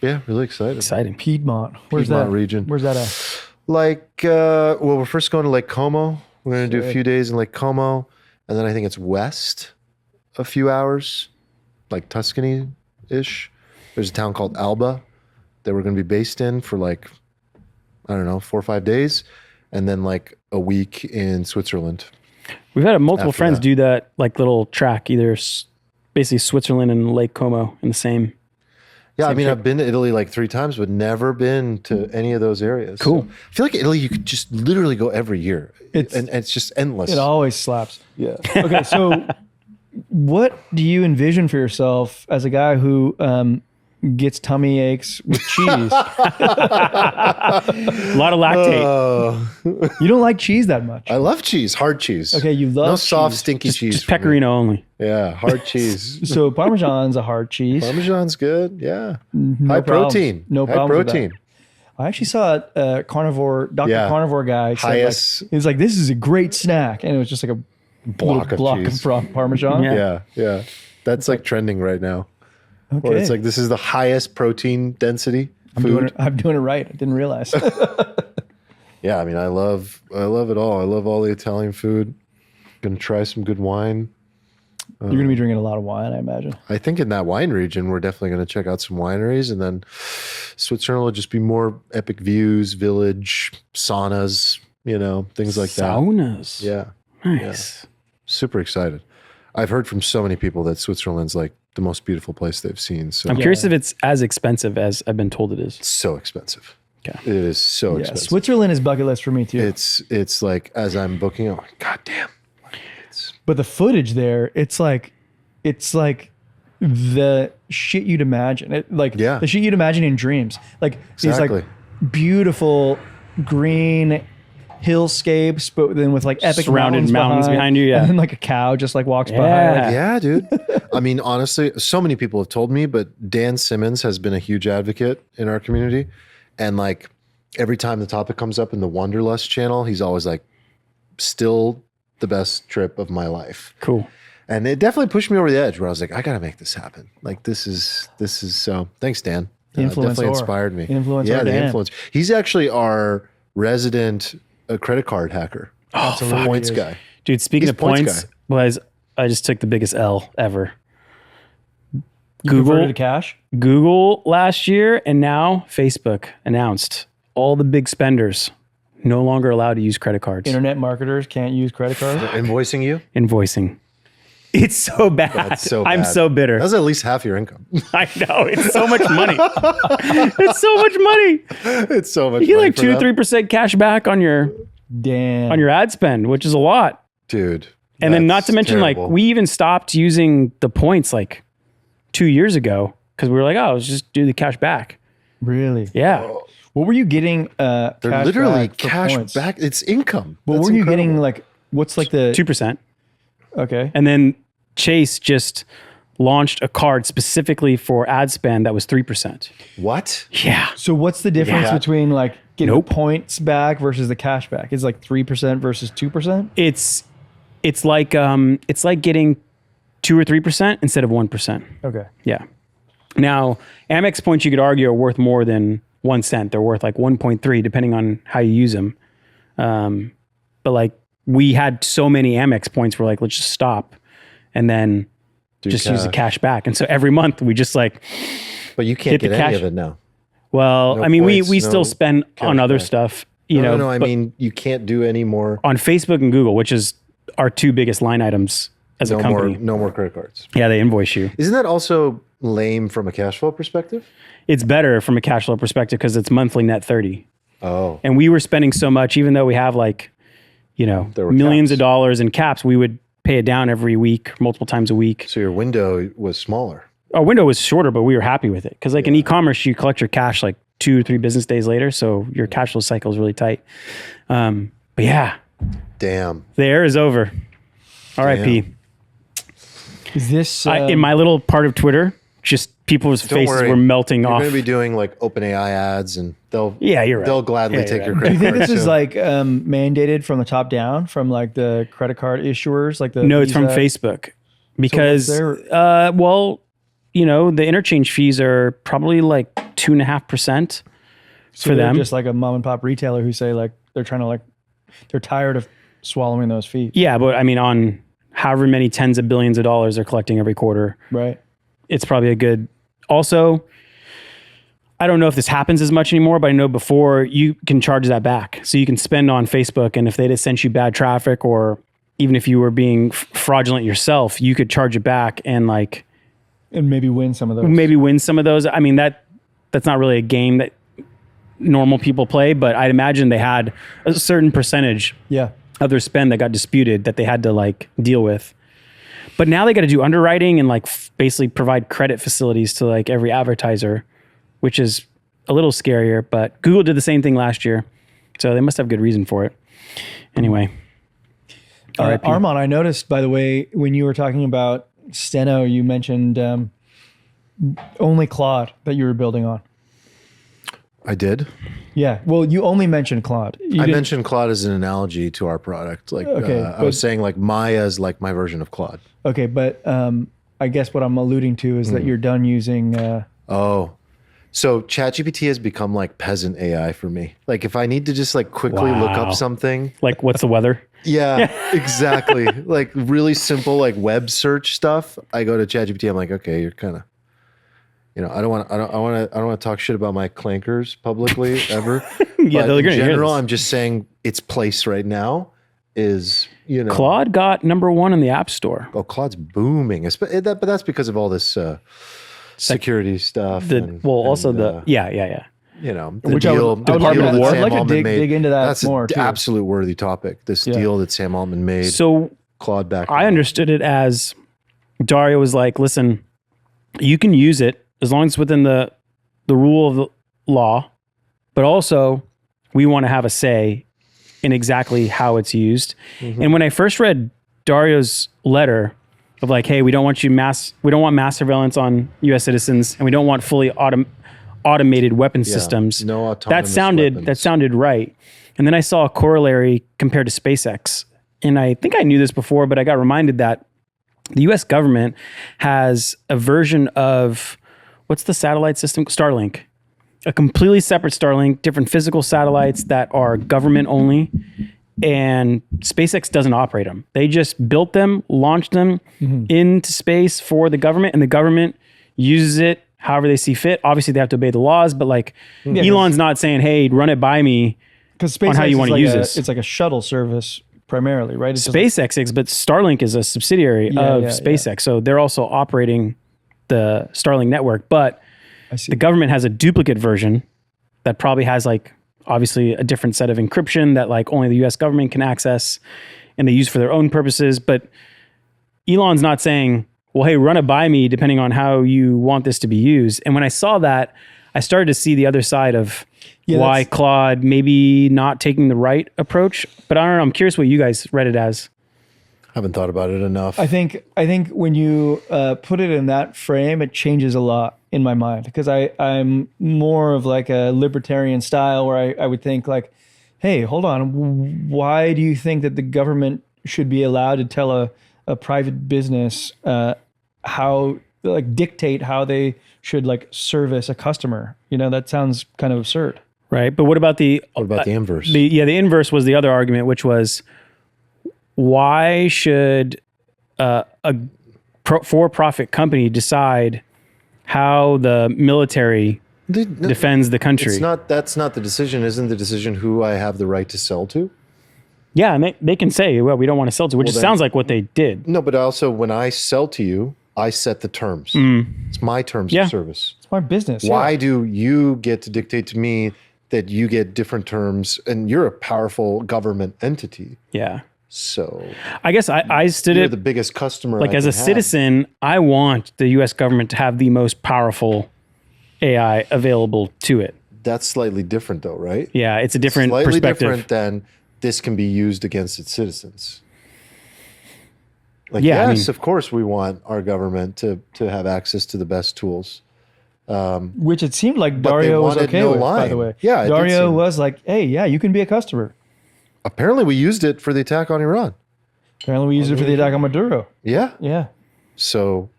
Yeah, really excited. Exciting. Piedmont. Where's Piedmont that? region. Where's that at? Like, well, we're first going to Lake Como. We're going to do a Sick. few days in Lake Como. And then I think it's west a few hours, like Tuscany-ish. There's a town called Alba that we're going to be based in for like, I don't know, 4 or 5 days. And then like a week in Switzerland. We've had multiple After friends that. do that like little track, either basically Switzerland and Lake Como in the same. Yeah, I Same mean, shit. I've been to Italy like 3 times, but never been to any of those areas. Cool. So I feel like Italy, you could just literally go every year. And it's just endless. It always slaps. Yeah. Okay, so what do you envision for yourself as a guy who gets tummy aches with cheese? A lot of lactate. You don't like cheese that much. I love cheese, hard cheese. Okay, you love no soft, cheese. stinky cheese. Just for me. pecorino only. Yeah, hard cheese. So Parmesan's a hard cheese. Parmesan's good. Yeah. No High problems. protein. No High problems with that. protein. I actually saw a carnivore, Dr. Yeah. Carnivore guy. Said Highest- like, he was like, this is a great snack. And it was just like a Block little of cheese. Parmesan. Yeah. Yeah. That's like trending right now. Okay. Or it's like, this is the highest protein density food. I'm doing it right. I didn't realize. Yeah, I mean, I love it all. I love all the Italian food. Gonna try some good wine. You're going to be drinking a lot of wine, I imagine. I think in that wine region, we're definitely going to check out some wineries, and then Switzerland will just be more epic views, village, saunas, things like that. Saunas. Yeah, Nice. super excited. I've heard from so many people that Switzerland's like the most beautiful place they've seen. So I'm curious if it's as expensive as I've been told it is. it's so expensive. Okay. It is so Yeah, expensive. Switzerland is bucket list for me too. It's like as I'm booking, I'm like, God damn. But the footage there, it's like the shit you'd imagine. Yeah. The shit you'd imagine in dreams. Like Exactly. these like beautiful green hillscapes, but then with like epic Surrounded mountains behind you, yeah. And then like a cow just like walks by. Yeah. Like, Yeah, dude. I mean, honestly, so many people have told me, but Dan Simmons has been a huge advocate in our community. And like every time the topic comes up in the Wanderlust channel, he's always like, still the best trip of my life. Cool. And it definitely pushed me over the edge where I was like, I got to make this happen. Like this is so thanks, Dan. Definitely Influencer. inspired me. Influencer Yeah, the Dan. influence. He's actually our resident credit card hacker. Oh, fuck. Points guy. Dude, speaking He's of a points points, was I just took the biggest L ever. you converted Google to cash. Google last year, and now Facebook announced all the big spenders no longer allowed to use credit cards. Internet marketers can't use credit cards. Invoicing you? Invoicing. It's so bad. That's so I'm bad. so bitter. That's at least half your income. I know. It's so much money. It's so much money. It's so much You get money like for 2 them. or 3% cash back on your Damn. ad spend, which is a lot. Dude. And then not to that's mention, terrible. like, we even stopped using the points like 2 years ago because we were like, oh, let's just do the cash back. Really? Yeah. What were you getting? They're Cash literally back for cash points? back. It's income. What That's were you incredible. getting? Like, what's like the 2%. okay? And then Chase just launched a card specifically for ad spend that was 3%. What? Yeah. So what's the difference Yeah. between like getting Nope. points back versus the cash back? It's like 3% versus 2%. It's like getting 2 or 3% instead of 1%. Okay. Yeah. Now, Amex points you could argue are worth more than 1 cent. They're worth like 1.3 depending on how you use them. But like we had so many Amex points, we're like, let's just stop and then just use the cash back. And so every month we just like, But you can't Hit the get any cash. of it now. well, No I mean, points, we no still spend on other back. stuff, you know, No, I but mean, you can't do any more. on Facebook and Google, which is our 2 biggest line items as a company. No more credit cards. Yeah, they invoice you. Isn't that also lame from a cash flow perspective? It's better from a cash flow perspective because it's monthly net 30. Oh, And we were spending so much, even though we have like, you know, There were millions caps. of dollars in caps, we would pay it down every week, multiple times a week. so your window was smaller. Our window was shorter, but we were happy with it. Because like in e-commerce, you collect your cash like 2 or 3 business days later. So your cash flow cycle is really tight. But yeah, Damn. the air is over. RIP. Is this In my little part of Twitter, just people's Don't faces worry. were melting You're off. going to be doing like OpenAI ads, and they'll Yeah, you're right. they'll gladly Yeah, take you're your right. do credit you think card. this is too. like mandated from the top down, from like the credit card issuers, like the No, it's from Visa? Facebook because, their- well, you know, the interchange fees are probably like 2.5% So for they're them. just like a mom and pop retailer who say like they're trying to like they're tired of swallowing those fees, Yeah, but I mean, on however many tens of billions of dollars they're collecting every quarter, right? it's probably a good. Also, I don't know if this happens as much anymore, but I know before you can charge that back. So you can spend on Facebook, and if they just sent you bad traffic, or even if you were being fraudulent yourself, you could charge it back and like And maybe win some of those. maybe win some of those. I mean, that's not really a game that normal people play, but I'd imagine they had a certain percentage Yeah. of their spend that got disputed that they had to like deal with. But now they got to do underwriting and like basically provide credit facilities to like every advertiser, which is a little scarier. But Google did the same thing last year, so they must have good reason for it. Anyway, RIP. Arman, I noticed, by the way, when you were talking about Steno, you mentioned only Claude that you were building on. I did. Yeah. Well, you only mentioned Claude. You I didn't- mentioned Claude as an analogy to our product. Like, Okay, I was saying like Maya is like my version of Claude. Okay, but I guess what I'm alluding to is that you're done using. Oh, so ChatGPT has become like Peasant AI for me. Like if I need to just like quickly look Wow. up something. Like, what's the weather? Yeah, exactly. Like really simple, like web search stuff. I go to ChatGPT. I'm like, okay, you're kind of, I don't want to talk shit about my clankers publicly ever. Yeah, But they're in gonna hear general, this. I'm just saying its place right now is, Claude got #1 in the App Store. Oh, Claude's booming. But that's because of all this security stuff. Also the Which I would like deal to- that I'd Sam like to Altman dig into that That's more, an too. absolute worthy topic. This deal that Sam Altman made. So Claude back. I understood it as Dario was like, listen, you can use it as long as it's within the rule of the law, but also we want to have a say in exactly how it's used. And when I first read Dario's letter of like, hey, we don't want mass surveillance on U.S. citizens, and we don't want fully automated weapon systems. no autonomous weapons. That sounded right. And then I saw a corollary compared to SpaceX. And I think I knew this before, but I got reminded that the US government has a version of, what's the satellite system? Starlink. A completely separate Starlink, different physical satellites that are government only. And SpaceX doesn't operate them. They just built them, launched them into space for the government, and the government uses it however they see fit. Obviously, they have to obey the laws, but like Elon's not saying, hey, run it by me. Because on how you want to use this. It's like a shuttle service primarily, right? It's just SpaceX is, but Starlink is a subsidiary of SpaceX. So they're also operating the Starlink network. But I see. the government has a duplicate version that probably has like obviously a different set of encryption that like only the US government can access and they use for their own purposes. But Elon's not saying, well, hey, run it by me depending on how you want this to be used. And when I saw that, I started to see the other side of why Claude maybe not taking the right approach. But I don't know. I'm curious what you guys read it as. Haven't thought about it enough. I think when you put it in that frame, it changes a lot in my mind because I'm more of like a libertarian style where I would think like, hey, hold on, why do you think that the government should be allowed to tell a private business how like dictate how they should like service a customer? That sounds kind of absurd. Right. But what about the inverse? The inverse was the other argument, which was why should a for-profit company decide how the military defends the country? That's not the decision. Isn't the decision who I have the right to sell to? Yeah, and they can say, well, we don't want to sell to, which sounds like what they did. No, but also when I sell to you, I set the terms. It's my terms of service. It's my business. Why do you get to dictate to me that you get different terms and you're a powerful government entity? Yeah. So I guess I stood you're it the biggest customer. like I as a can have. citizen, I want the US government to have the most powerful AI available to it. That's slightly different though, right? Yeah, it's a different Slightly perspective. different than this can be used against its citizens. Like, Yeah, I yes, mean- of course we want our government to have access to the best tools. Which it seemed like But they Dario was wanted okay no with, by line. the way. Yeah, it did Dario seem- was like, hey, yeah, you can be a customer. Apparently we used it for the attack on Iran. Apparently we used it for the attack on Maduro. Yeah. Yeah. So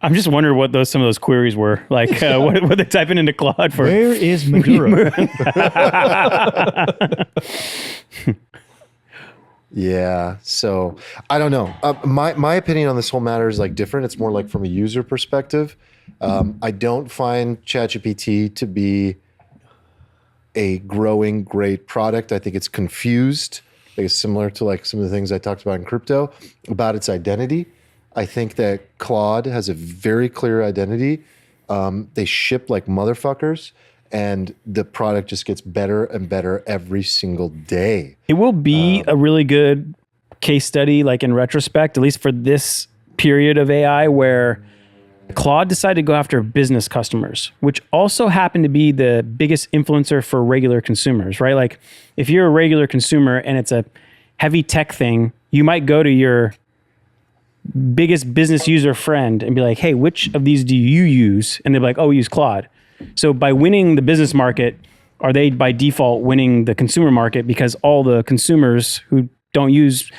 I'm just wondering what some of those queries were. Like what they're typing into Claude for. Where is Maduro? yeah. So I don't know. My opinion on this whole matter is like different. It's more like from a user perspective. I don't find ChatGPT to be a growing great product. I think it's confused. I think it's similar to like some of the things I talked about in crypto about its identity. I think that Claude has a very clear identity. They ship like motherfuckers, and the product just gets better and better every single day. It will be a really good case study, like in retrospect, at least for this period of AI, where Claude decided to go after business customers, which also happened to be the biggest influencer for regular consumers, right? Like if you're a regular consumer and it's a heavy tech thing, you might go to your biggest business user friend and be like, hey, which of these do you use? And they'll be like, oh, we use Claude. So by winning the business market, are they by default winning the consumer market because all the consumers who don't use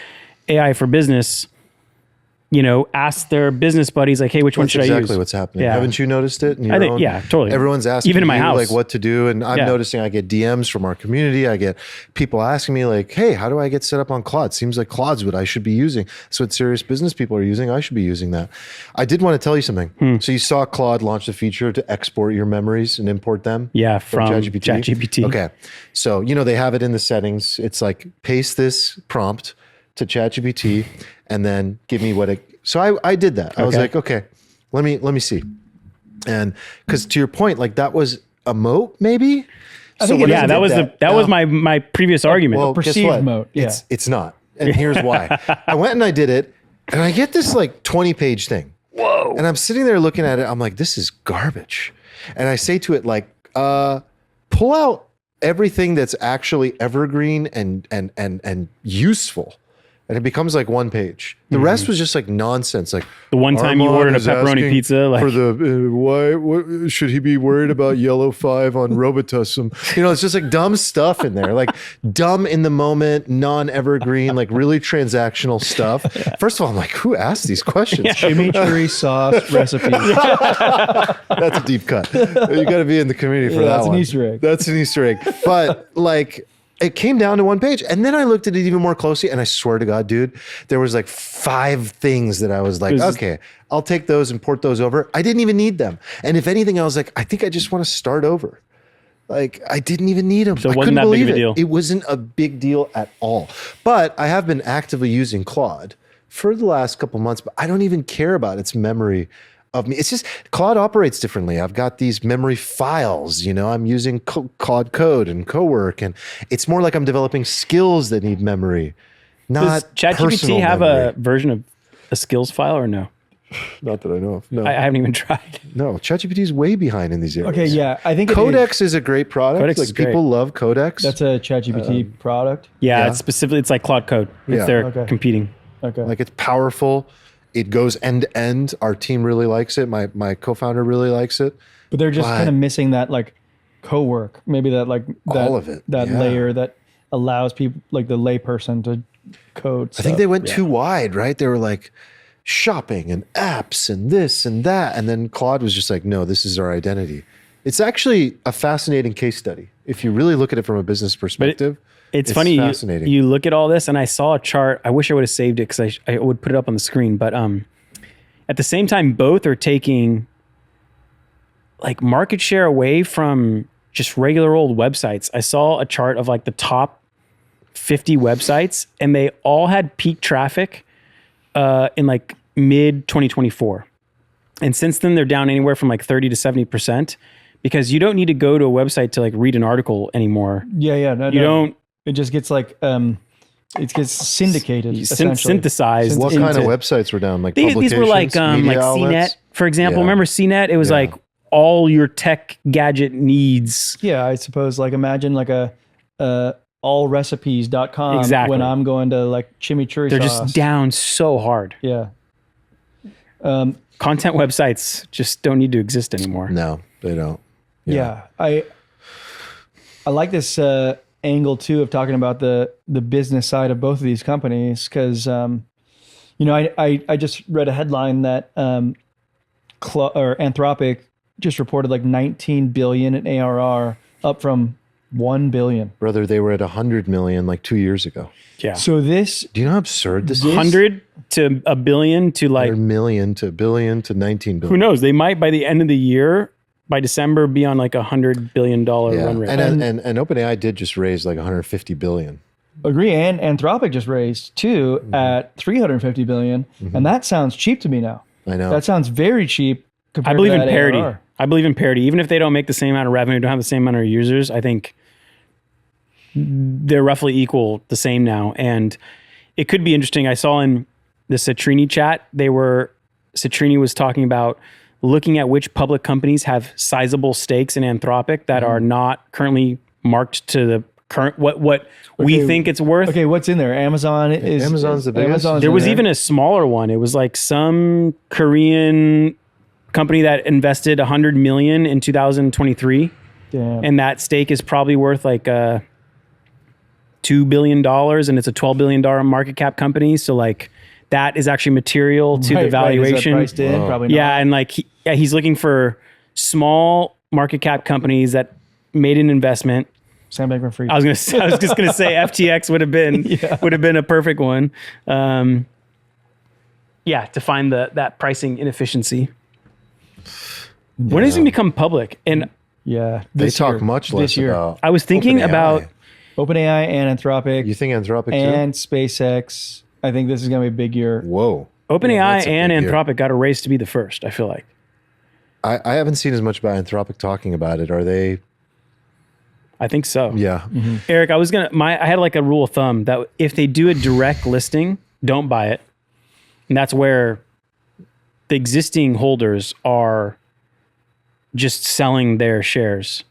AI for business, ask their business buddies like, hey, which one should I use? That's exactly what's happening. Yeah. Haven't you noticed it? I think, yeah, totally. Everyone's asking even in my you, house, like what to do. And I'm noticing I get DMs from our community. I get people asking me like, hey, how do I get set up on Claude? Seems like Claude's what I should be using. So what serious business people are using, I should be using that. I did want to tell you something. So you saw Claude launch the feature to export your memories and import them? Yeah, from ChatGPT. Okay. So, they have it in the settings. It's like paste this prompt to ChatGPT and then give me what it. So I did that. I was like, okay, let me see. And because to your point, like that was a moat, maybe. That was my previous argument. Well, guess perceived what? moat. Yeah. It's not. And here's why. I went and I did it, and I get this like 20-page thing. Whoa. And I'm sitting there looking at it. I'm like, this is garbage. And I say to it like, pull out everything that's actually evergreen and useful. And it becomes like one page. The rest was just like nonsense. Like the one time you Arman ordered a is pepperoni asking pizza, like for the why? What, should he be worried about yellow 5 on Robitussin? It's just like dumb stuff in there, like dumb in the moment, non-evergreen, like really transactional stuff. First of all, I'm like, who asked these questions? Chimichurri sauce recipe. That's a deep cut. You got to be in the community for that that's one. an Easter egg. That's an Easter egg. But like, it came down to one page, and then I looked at it even more closely, and I swear to God, dude, there was like 5 things that I was like, okay, I'll take those and port those over. I didn't even need them. And if anything, I was like, I think I just want to start over. Like, I didn't even need them. So it I wasn't couldn't that big believe of a deal. It wasn't a big deal at all. But I have been actively using Claude for the last couple months, but I don't even care about its memory of me. It's just Claude operates differently. I've got these memory files, I'm using Claude Code and Cowork, and it's more like I'm developing skills that need memory, not Does personal ChatGPT have memory. a version of a skills file or no? Not that I know of. No, I haven't even tried. no. ChatGPT is way behind in these areas. Okay, yeah. I think Codex is a great product. Codex like is great. people love Codex. that's a ChatGPT product. Yeah, Yeah. it's like Claude Code. Yeah. They're Okay. competing. Okay. like it's powerful. It goes end to end. Our team really likes it. My co-founder really likes it. But they're just But- kind of missing that like co-work, maybe that like that, All of it, that yeah. layer that allows people like the layperson to code. I think they went too wide, right? They were like shopping and apps and this and that. And then Claude was just like, no, this is our identity. It's actually a fascinating case study. If you really look at it from a business perspective, It's funny. fascinating. You look at all this, and I saw a chart. I wish I would have saved it because I would put it up on the screen. But at the same time, both are taking like market share away from just regular old websites. I saw a chart of like the top 50 websites, and they all had peak traffic in like mid 2024. And since then, they're down anywhere from like 30 to 70% because you don't need to go to a website to like read an article anymore. Yeah. No, You don't. It just gets like it gets syndicated. essentially. Synthesized. what kind of into- websites were down? Like These were like media outlets? CNET, for example. Yeah. Remember CNET? It was Yeah. like all your tech gadget needs. Yeah, I suppose like imagine like a allrecipes.com Exactly. when I'm going to like chimichurri They're sauce. just down so hard. Yeah. Content websites just don't need to exist anymore. No, they don't. Yeah. I like this angle too of talking about the business side of both of these companies because I just read a headline that Anthropic just reported like 19 billion in ARR, up from 1 billion. Brother, they were at 100 million like 2 years ago. Yeah. So this Do you know how absurd this is? 100 to a billion to like, 100 million to billion to 19 billion. who knows? They might by the end of the year, by December, be on like $100 billion Yeah. run rate. And OpenAI did just raise like 150 billion. Agree. And Anthropic just raised too at 350 billion, and that sounds cheap to me now. I know. That sounds very cheap. I believe in that parity. ARR. I believe in parity. Even if they don't make the same amount of revenue, don't have the same amount of users, I think they're roughly equal, the same now. And it could be interesting. I saw in the Citrini chat, Citrini was talking about looking at which public companies have sizable stakes in Anthropic that are not currently marked to the current what we think it's worth. Okay, what's in there? Amazon's the biggest. There was even a smaller one. It was like some Korean company that invested 100 million in 2023. Damn. And that stake is probably worth like $2 billion, and it's a $12 billion market cap company. So like that is actually material to the valuation. Right. Is that priced in? Probably not. Yeah, and like he's looking for small market cap companies that made an investment. Sam Bankman-Fried. I was just gonna say FTX would have been a perfect one. To find that pricing inefficiency. When does it become public? And They this talk year. much less This year. about. I was thinking OpenAI. about OpenAI and Anthropic You think Anthropic and SpaceX. I think this is going to be a big year. too? Whoa. OpenAI that's a and big year. Anthropic got a race to be the first. I feel like. I haven't seen as much about Anthropic talking about it. Are they? I think so. Yeah. Eric, I had like a rule of thumb that if they do a direct listing, don't buy it. And that's where the existing holders are just selling their shares.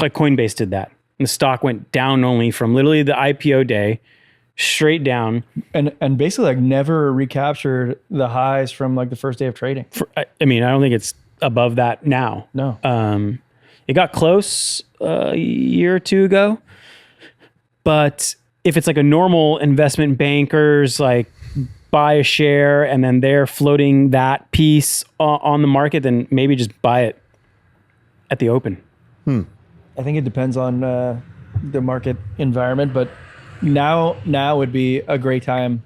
Like Coinbase did that. And the stock went down only from literally the IPO day straight down. And basically like never recaptured the highs from like the first day of trading. I don't think it's above that now. No. It got close a year or two ago. But if it's like a normal investment bankers like buy a share and then they're floating that piece on the market, then maybe just buy it at the open. I think it depends on the market environment, but now would be a great time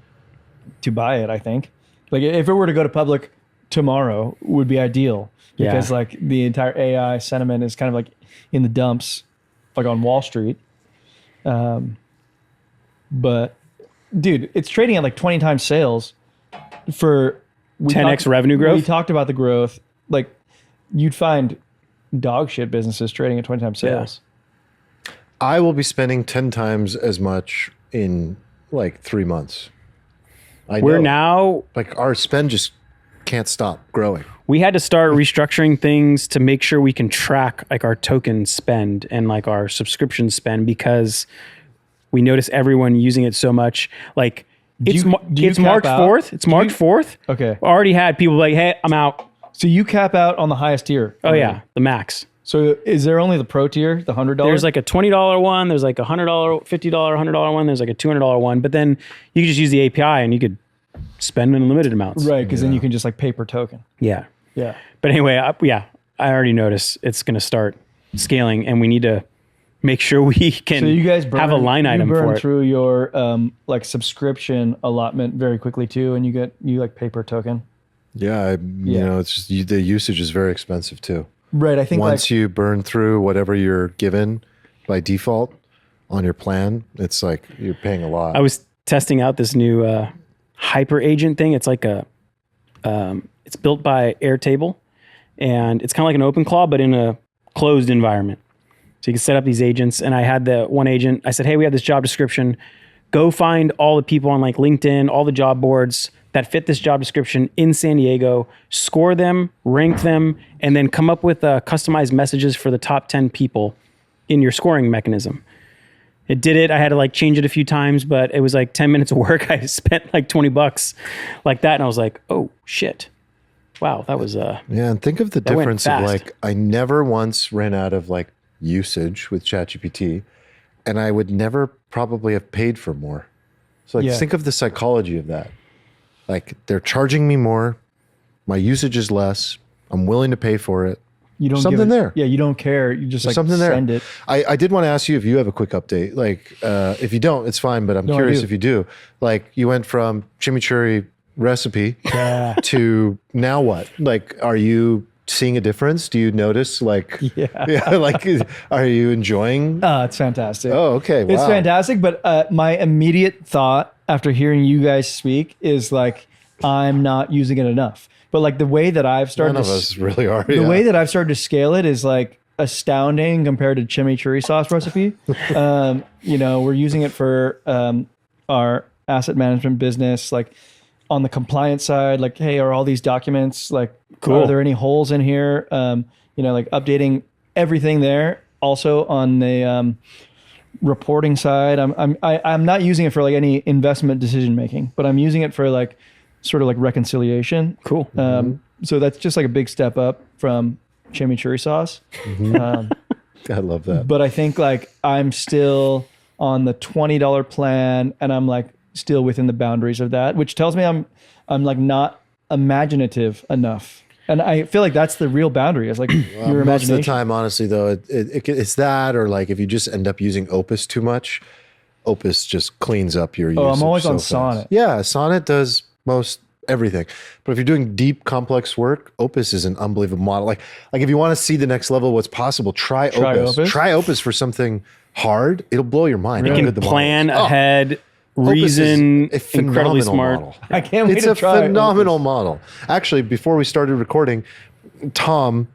to buy it, I think. Like if it were to go to public tomorrow would be ideal because like the entire AI sentiment is kind of like in the dumps, like on Wall Street. But dude, it's trading at like 20 times sales for 10x revenue growth. We talked about the growth. Like you'd find dog shit businesses trading at 20 times sales. I will be spending 10 times as much in like 3 months. We're now like our spend just can't stop growing. we had to start restructuring things to make sure we can track like our token spend and like our subscription spend because we notice everyone using it so much. Like it's March 4th. It's March 4th. Okay. Already had people like, hey, I'm out. So you cap out on the highest tier. Oh yeah, the max. So is there only the pro tier, the $100? There's like a $20 one. There's like a $100, $50, $100 one. There's like a $200 one. But then you could just use the API and you could spend unlimited amounts. right, because then you can just like pay per token. Yeah. Yeah. But anyway, I already noticed it's going to start scaling, and we need to make sure we can So you guys have a line item you burn for it. through your like subscription allotment very quickly too, and you like pay per token. Yeah, you know, it's just the usage is very expensive too. Right. I think Once you burn through whatever you're given by default on your plan, it's like you're paying a lot. I was testing out this new hyper agent thing. It's like it's built by Airtable, and it's kind of like an OpenClaw, but in a closed environment. So you can set up these agents. And I had the one agent, I said, hey, we have this job description. Go find all the people on like LinkedIn, all the job boards that fit this job description in San Diego, score them, rank them, and then come up with customized messages for the top 10 people in your scoring mechanism. It did it. I had to like change it a few times, but it was like 10 minutes of work. I spent like $20 like that. And I was like, oh shit. Wow. That was, yeah. And think of the went difference of fast. like, I never once ran out of like usage with ChatGPT, and I would never probably have paid for more. So like, think of the psychology of that. Like they're charging me more, my usage is less, I'm willing to pay for it. you don't something give it, there. Yeah, you don't care. You just like Something there. send it. I did want to ask you if you have a quick update. Like, if you don't, it's fine, but I'm No, I curious do. if you do. Like, you went from chimichurri recipe to now what? Like, are you seeing a difference? Do you notice like, Yeah. like, are you enjoying? It's fantastic. Oh, okay. Wow. It's fantastic. But my immediate thought after hearing you guys speak is like, I'm not using it enough. But like the way that I've started None of us really are. the way that I've started to scale it is like astounding compared to chimichurri sauce recipe. We're using it for our asset management business, like on the compliance side, like, hey, are all these documents like, Cool. Are there any holes in here? Like updating everything there. Also on the reporting side, I'm not using it for like any investment decision making, but I'm using it for like sort of like reconciliation. Cool. So that's just like a big step up from chimichurri sauce. I love that. But I think like I'm still on the $20 plan and I'm like still within the boundaries of that, which tells me I'm like not imaginative enough. And I feel like that's the real boundary. It's like your imagination. Most of the time, honestly, though, it's that, or like if you just end up using Opus too much, Opus just cleans up your usage. I'm always so on fast. Sonnet. Yeah, Sonnet does most everything. But if you're doing deep, complex work, Opus is an unbelievable model. Like if you want to see the next level, what's possible, try Opus. Try Opus for something hard. It'll blow your mind. You how can good the model plan is. ahead, Opus is reason, a phenomenal incredibly smart. model. I can't wait It's to a try phenomenal model. Actually, before we started recording, Tom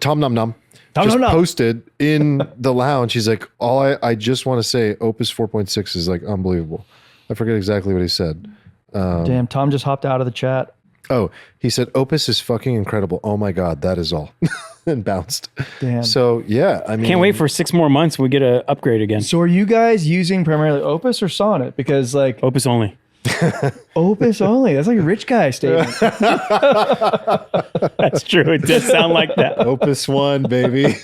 Nom Nom just posted in the lounge. He's like, I just want to say Opus 4.6 is like unbelievable. I forget exactly what he said. Damn, Tom just hopped out of the chat. Oh, he said Opus is fucking incredible. Oh my God, that is all. And bounced. Damn. So yeah, I mean, Can't wait for 6 more months. We get an upgrade again. So are you guys using primarily Opus or Sonnet? Because like Opus only. Opus only. That's like a rich guy statement. That's true. It does sound like that. Opus 1, baby.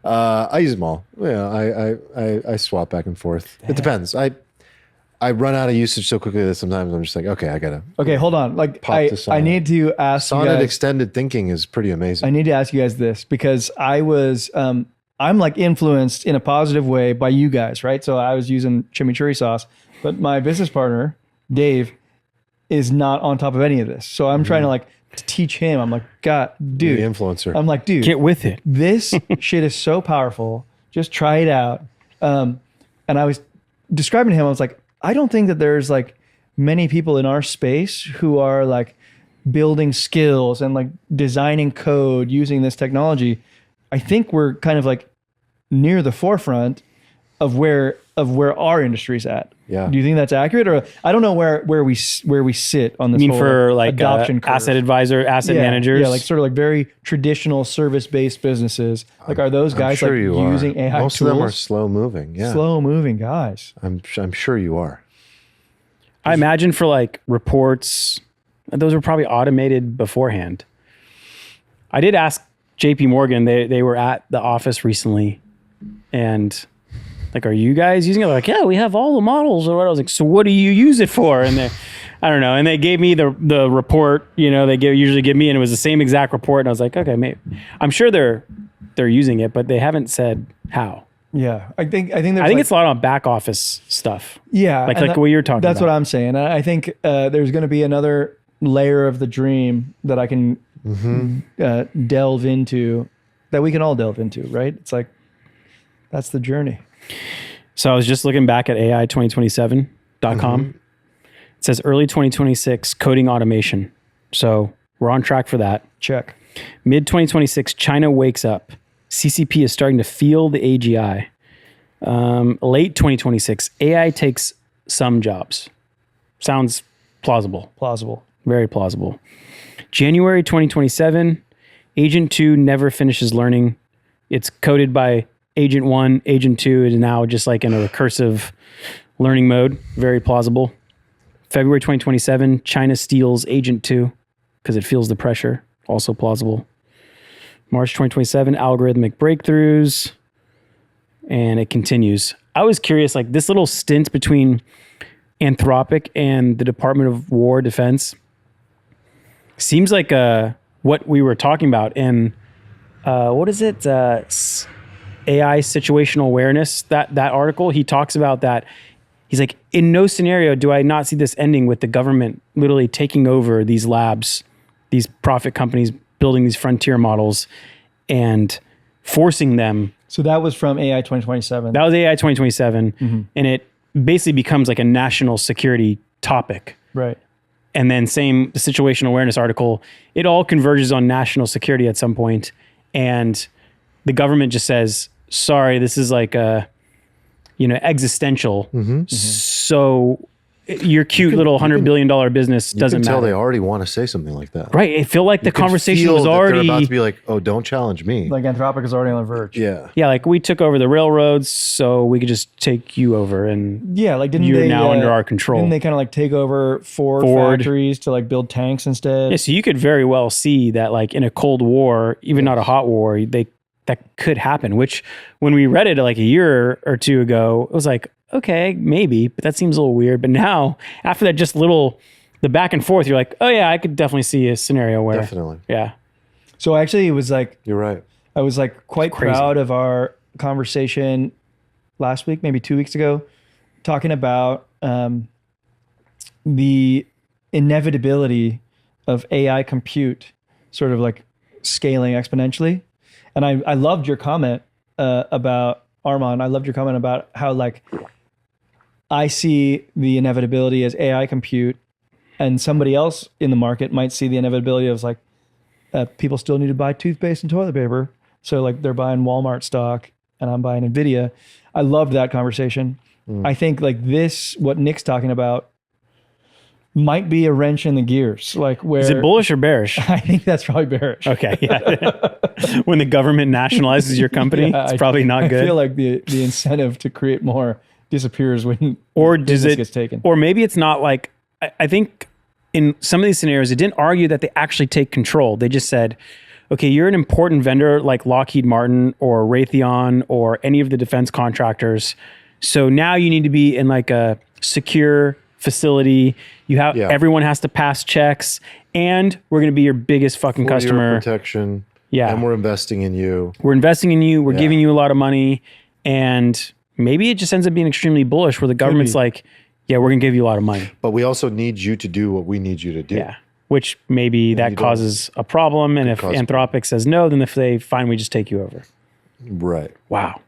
I use them all. Yeah, I swap back and forth. It depends. I run out of usage so quickly that sometimes I'm just like, okay, I gotta. Okay, hold on. Like Pop to I Sonnet. need to ask you Sonnet guys, extended thinking is pretty amazing. I need to ask you guys this because I was I'm like influenced in a positive way by you guys, right? So I was using chimichurri sauce, but my business partner, Dave, is not on top of any of this. So I'm trying to like teach him. I'm like, God, dude. The influencer. I'm like, dude, Get with it. this shit is so powerful. Just try it out. And I was describing to him, I was like, I don't think that there's like many people in our space who are like building skills and like designing code using this technology. I think we're kind of like near the forefront of where our industry's at. Yeah. Do you think that's accurate, or I don't know where we sit on this? You mean whole, for like adoption curve. asset advisor, asset managers? Yeah, like sort of like very traditional service-based businesses. Like, are those guys I'm sure like you using are. AI Most tools? of them are slow moving. Yeah. Slow-moving guys. I'm sure you are. I imagine for like reports, those were probably automated beforehand. I did ask JP Morgan, they were at the office recently, and like, are you guys using it? They're like, yeah, we have all the models or what. I was like, so what do you use it for? And I don't know. And they gave me the report, they usually give me, and it was the same exact report. And I was like, okay, maybe. I'm sure they're using it, but they haven't said how. Yeah, I think there's it's a lot on back office stuff. yeah, Like and what you're talking That's about. what I'm saying. I think there's going to be another layer of the dream that I can delve into, that we can all delve into, right? It's like, that's the journey. So I was just looking back at AI2027.com. It says early 2026 coding automation. So we're on track for that. Check. Mid 2026, China wakes up. CCP is starting to feel the AGI. Late 2026, AI takes some jobs. Sounds plausible. Plausible. Very plausible. January 2027, Agent 2 never finishes learning. It's coded by Agent 1. Agent 2 is now just like in a recursive learning mode. Very plausible. February 2027, China steals Agent 2 because it feels the pressure. Also plausible. March 2027, algorithmic breakthroughs. And it continues. I was curious, like this little stint between Anthropic and the Department of War Defense seems like what we were talking about in, what is it? AI situational awareness, that article. He talks about that. He's like, in no scenario do I not see this ending with the government literally taking over these labs, these profit companies building these frontier models and forcing them. So that was from AI 2027. That was AI 2027, and it basically becomes like a national security topic. Right. And then same, the situational awareness article, it all converges on national security at some point. And the government just says, sorry, this is like a, existential. So your cute little $100 billion business doesn't you can tell matter. they already want to say something like that. Right. It feel like the You can conversation feel was that already they're about to be like, oh, don't challenge me. Like Anthropic is already on the verge. Yeah. yeah, like we took over the railroads, so we could just take you over, and Yeah, like didn't you're they now under our control. Didn't they kind of like take over Ford factories to like build tanks instead? Yeah, so you could very well see that, like in a Cold War, even not a hot war, that could happen. Which, when we read it like a year or two ago, it was like, okay, maybe, but that seems a little weird. But now, after that, the back and forth, you're like, oh yeah, I could definitely see a scenario where, Definitely. yeah, So actually, it was like You're right. I was like quite crazy. proud of our conversation last week, maybe 2 weeks ago, talking about the inevitability of AI compute sort of like scaling exponentially. And I loved your comment about Arman. I loved your comment about how like I see the inevitability as AI compute, and somebody else in the market might see the inevitability of like people still need to buy toothpaste and toilet paper. So like they're buying Walmart stock and I'm buying Nvidia. I loved that conversation. I think like this, what Nick's talking about, might be a wrench in the gears. Like where is it bullish or bearish? I think that's probably bearish. Okay, yeah. When the government nationalizes your company, Yeah, it's probably not good. I feel like the incentive to create more disappears when Or does business it gets taken. Or maybe it's not like, I think in some of these scenarios, it didn't argue that they actually take control. They just said, okay, you're an important vendor like Lockheed Martin or Raytheon or any of the defense contractors. So now you need to be in like a secure facility. You have everyone has to pass checks, and we're going to be your biggest fucking customer. Protection. Yeah. And we're investing in you. We're investing in you. We're giving you a lot of money. And maybe it just ends up being extremely bullish where the government's like, yeah, we're going to give you a lot of money. But we also need you to do what we need you to do. Yeah. Which maybe that causes a problem. And if Anthropic says no, then if they fine, we just take you over. Right. Wow.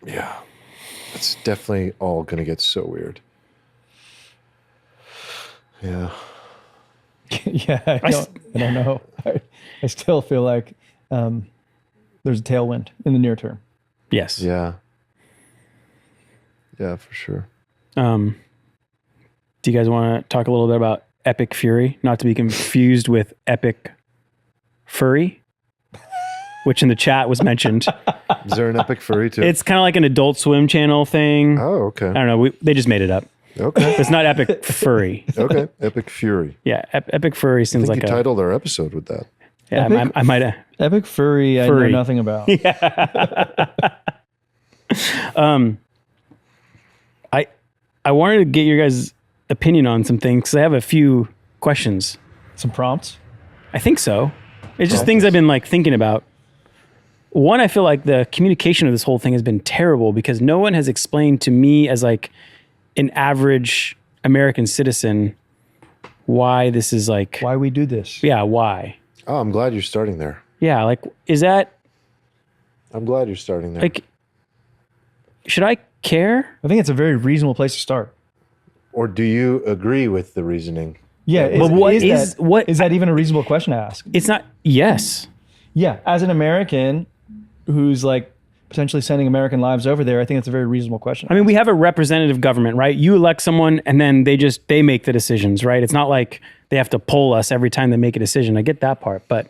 Yeah. It's definitely all going to get so weird. Yeah. Yeah, I don't know. I still feel like there's a tailwind in the near term. Yes. Yeah. Yeah, for sure. Do you guys want to talk a little bit about Epic Fury? Not to be confused with Epic Furry, which in the chat was mentioned. Is there an Epic Furry too? It's kind of like an Adult Swim channel thing. Oh, okay. I don't know. They just made it up. Okay. It's not Epic Furry. Okay. Epic Fury. Yeah, Epic Furry I seems think like you titled our episode with that. Yeah, Epic? I might have. Epic Furry, I know Furry. nothing about. I wanted to get your guys' opinion on some things because I have a few questions. Some prompts. I think so. It's just things I've been like thinking about. One, I feel like the communication of this whole thing has been terrible because no one has explained to me as like an average American citizen why this is like, Why we do this. yeah, why? Oh, I'm glad you're starting there. Yeah, like, is that I'm glad you're starting there. like, should I care? I think it's a very reasonable place to start. Or do you agree with the reasoning? Yeah. But what is that even a reasonable question to ask? It's not, yes. Yeah. As an American who's like potentially sending American lives over there, I think it's a very reasonable question. I mean, we have a representative government, right? You elect someone and then they make the decisions, right? It's not like they have to poll us every time they make a decision. I get that part, but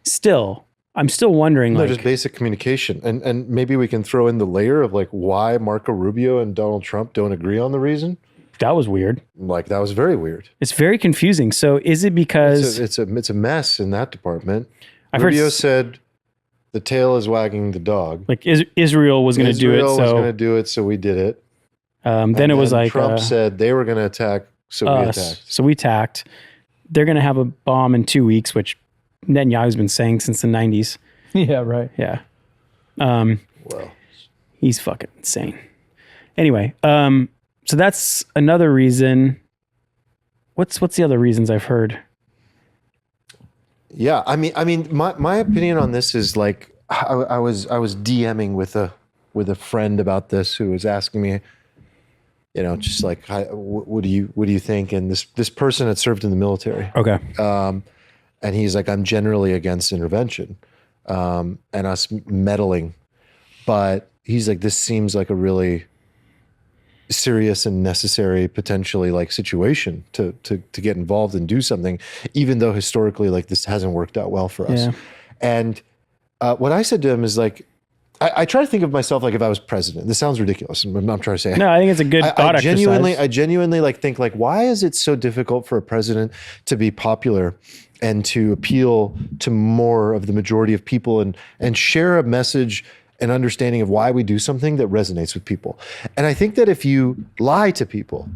still, I'm still wondering No, like, just basic communication. And maybe we can throw in the layer of like why Marco Rubio and Donald Trump don't agree on the reason. that was weird. Like that was very weird. It's very confusing. So is it because It's a mess in that department. I've heard Rubio said the tail is wagging the dog. like Israel was going to do it? Israel was going to So do it, so we did it. then it was like Trump said they were going to attack, so we us. attacked. So we attacked. They're going to have a bomb in 2 weeks, which Netanyahu's been saying since the 90s. Yeah, right. Yeah. Well, He's fucking insane. Anyway, so that's another reason. What's the other reasons I've heard? Yeah, I mean, my opinion on this is like I was DMing with a friend about this who was asking me, you know, just like, what do you think? And this person had served in the military, Okay. and he's like, I'm generally against intervention, and us meddling, but he's like, this seems like a really serious and necessary, potentially like situation to get involved and do something, even though historically like this hasn't worked out well for us. Yeah. And what I said to him is like, I try to think of myself like if I was president. This sounds ridiculous. I'm not trying to say. No, I think it's a good thought exercise. I genuinely like think like, why is it so difficult for a president to be popular and to appeal to more of the majority of people and share a message and understanding of why we do something that resonates with people? And I think that if you lie to people,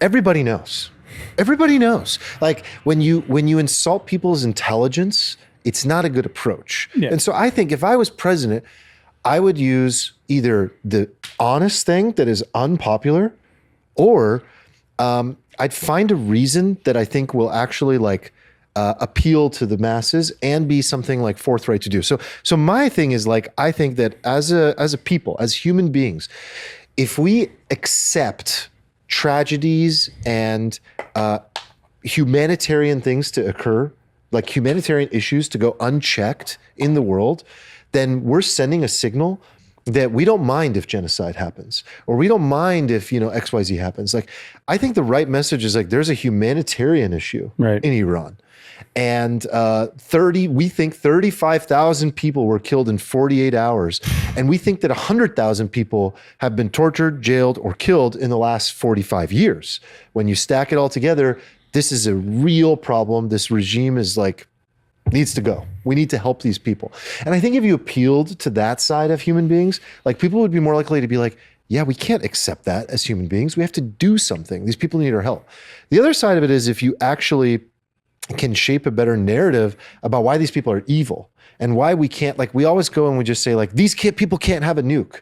everybody knows. Everybody knows. Like when you insult people's intelligence, it's not a good approach. Yeah. And so I think if I was president, I would use either the honest thing that is unpopular, or I'd find a reason that I think will actually like appeal to the masses and be something like forthright to do. So my thing is like, I think that as a people, as human beings, if we accept tragedies and humanitarian things to occur, like humanitarian issues to go unchecked in the world, then we're sending a signal that we don't mind if genocide happens, or we don't mind if, you know, XYZ happens. Like, I think the right message is like, there's a humanitarian issue Right. in Iran. And we think 35,000 people were killed in 48 hours. And we think that 100,000 people have been tortured, jailed, or killed in the last 45 years. When you stack it all together, this is a real problem. This regime is like, needs to go. We need to help these people. And I think if you appealed to that side of human beings, like people would be more likely to be like, yeah, we can't accept that as human beings. We have to do something. These people need our help. The other side of it is if you actually can shape a better narrative about why these people are evil and why we can't, like we always go and we just say like, people can't have a nuke.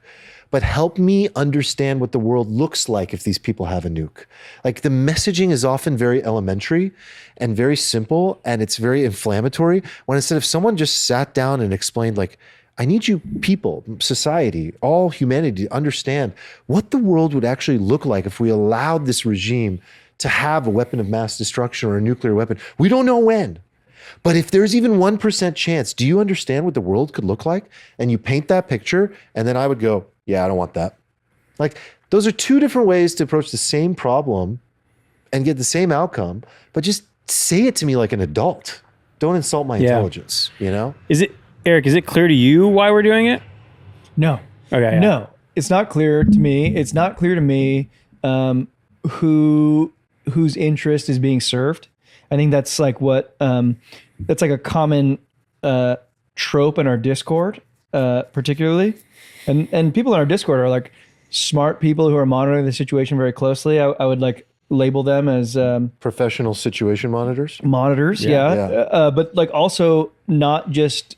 But help me understand what the world looks like if these people have a nuke. Like the messaging is often very elementary and very simple, and it's very inflammatory, when instead of someone just sat down and explained like, I need you people, society, all humanity to understand what the world would actually look like if we allowed this regime to have a weapon of mass destruction or a nuclear weapon. We don't know when. But if there's even 1% chance, do you understand what the world could look like? And you paint that picture, and then I would go, yeah, I don't want that. Like, those are two different ways to approach the same problem and get the same outcome, but just say it to me like an adult. Don't insult my intelligence, you know? Eric, is it clear to you why we're doing it? No. Okay. Yeah. No, it's not clear to me. It's not clear to me whose interest is being served. I think that's like that's like a common trope in our Discord, particularly. And people in our Discord are like smart people who are monitoring the situation very closely. I would like label them as Professional situation monitors. monitors. Yeah. But like also not just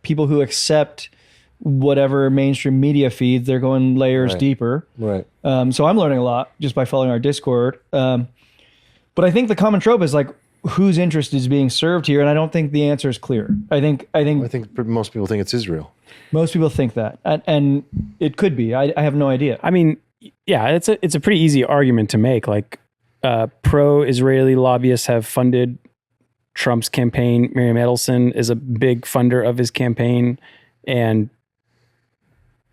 people who accept whatever mainstream media feeds. They're going layers deeper. Right. So I'm learning a lot just by following our Discord. But I think the common trope is like, whose interest is being served here? And I don't think the answer is clear. I think Most people think it's Israel. most people think that, and it could be. I have no idea. I mean, yeah, it's a pretty easy argument to make. Like, pro-Israeli lobbyists have funded Trump's campaign. Miriam Edelson is a big funder of his campaign, and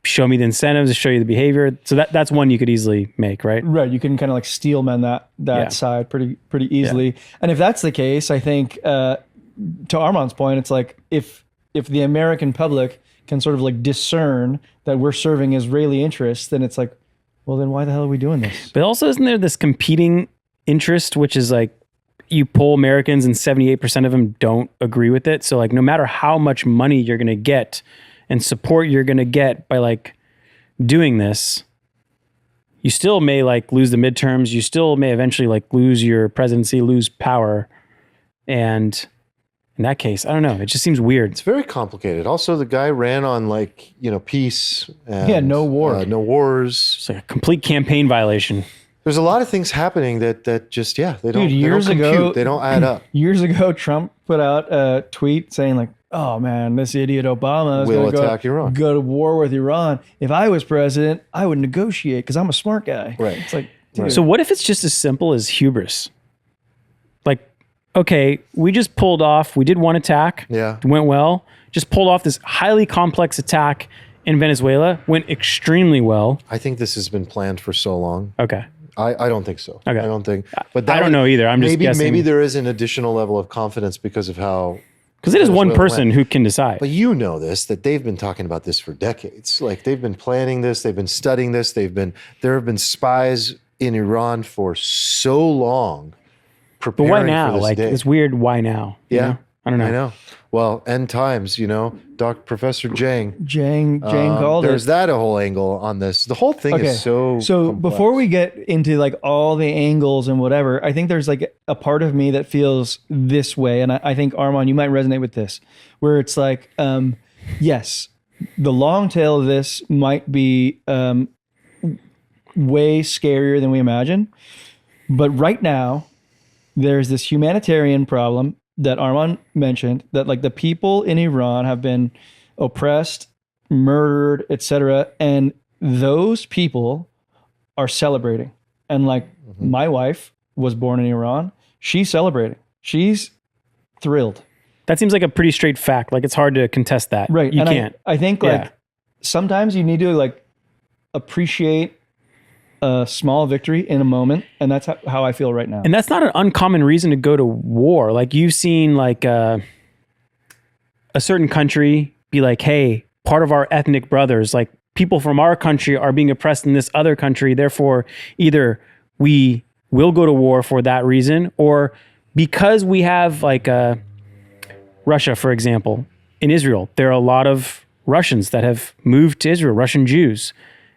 show me the incentives, show you the behavior. So that's one you could easily make, right? Right, you can kind of like steelman that side pretty easily. Yeah. And if that's the case, I think to Arman's point, it's like if the American public can sort of like discern that we're serving Israeli interests, then it's like, well, then why the hell are we doing this? But also, isn't there this competing interest, which is like, you poll Americans and 78% of them don't agree with it. So like, no matter how much money you're going to get and support you're going to get by like doing this, you still may like lose the midterms. You still may eventually like lose your presidency, lose power. And in that case, I don't know. It just seems weird. It's very complicated. Also, the guy ran on like, you know, peace. And, no war. no wars. It's like a complete campaign violation. There's a lot of things happening that just, they don't, Dude, they don't compute. They don't add up. Years ago, Trump put out a tweet saying like, "Oh man, this idiot Obama is Will going attack Iran. to go to war with Iran. If I was president, I would negotiate because I'm a smart guy." Right. It's like, dude, Right. So what if it's just as simple as hubris? Like, okay, we just pulled off, we did one attack, Yeah. it went well, just pulled off this highly complex attack in Venezuela, went extremely well. I think this has been planned for so long. Okay. I don't think so. Okay. I don't think. But I don't know either. I'm just maybe guessing. maybe there is an additional level of confidence because of how. Because it is one Venezuela person went. who can decide. But you know this, that they've been talking about this for decades. Like they've been planning this, they've been studying this, there have been spies in Iran for so long But preparing why for now? this Like, day. it's weird. Why now? You Yeah. know? I don't know. I know. Well, end times, Professor Jang. Jang called There's it. that a whole angle on this. The whole thing is so complex. before we get into like all the angles and whatever, I think there's like a part of me that feels this way, and I think Arman, you might resonate with this, where it's like, yes, the long tail of this might be way scarier than we imagine, but right now there's this humanitarian problem that Arman mentioned, that like the people in Iran have been oppressed, murdered, etc., and those people are celebrating. And like my wife was born in Iran, she's celebrating. She's thrilled. That seems like a pretty straight fact. Like, it's hard to contest that. Right. You and can't. I think Yeah. like sometimes you need to like appreciate a small victory in a moment, and that's how I feel right now. And that's not an uncommon reason to go to war. Like, you've seen like a certain country be like, hey, part of our ethnic brothers, like people from our country are being oppressed in this other country. Therefore, either we will go to war for that reason, or because we have like Russia, for example, in Israel, there are a lot of Russians that have moved to Israel, Russian Jews.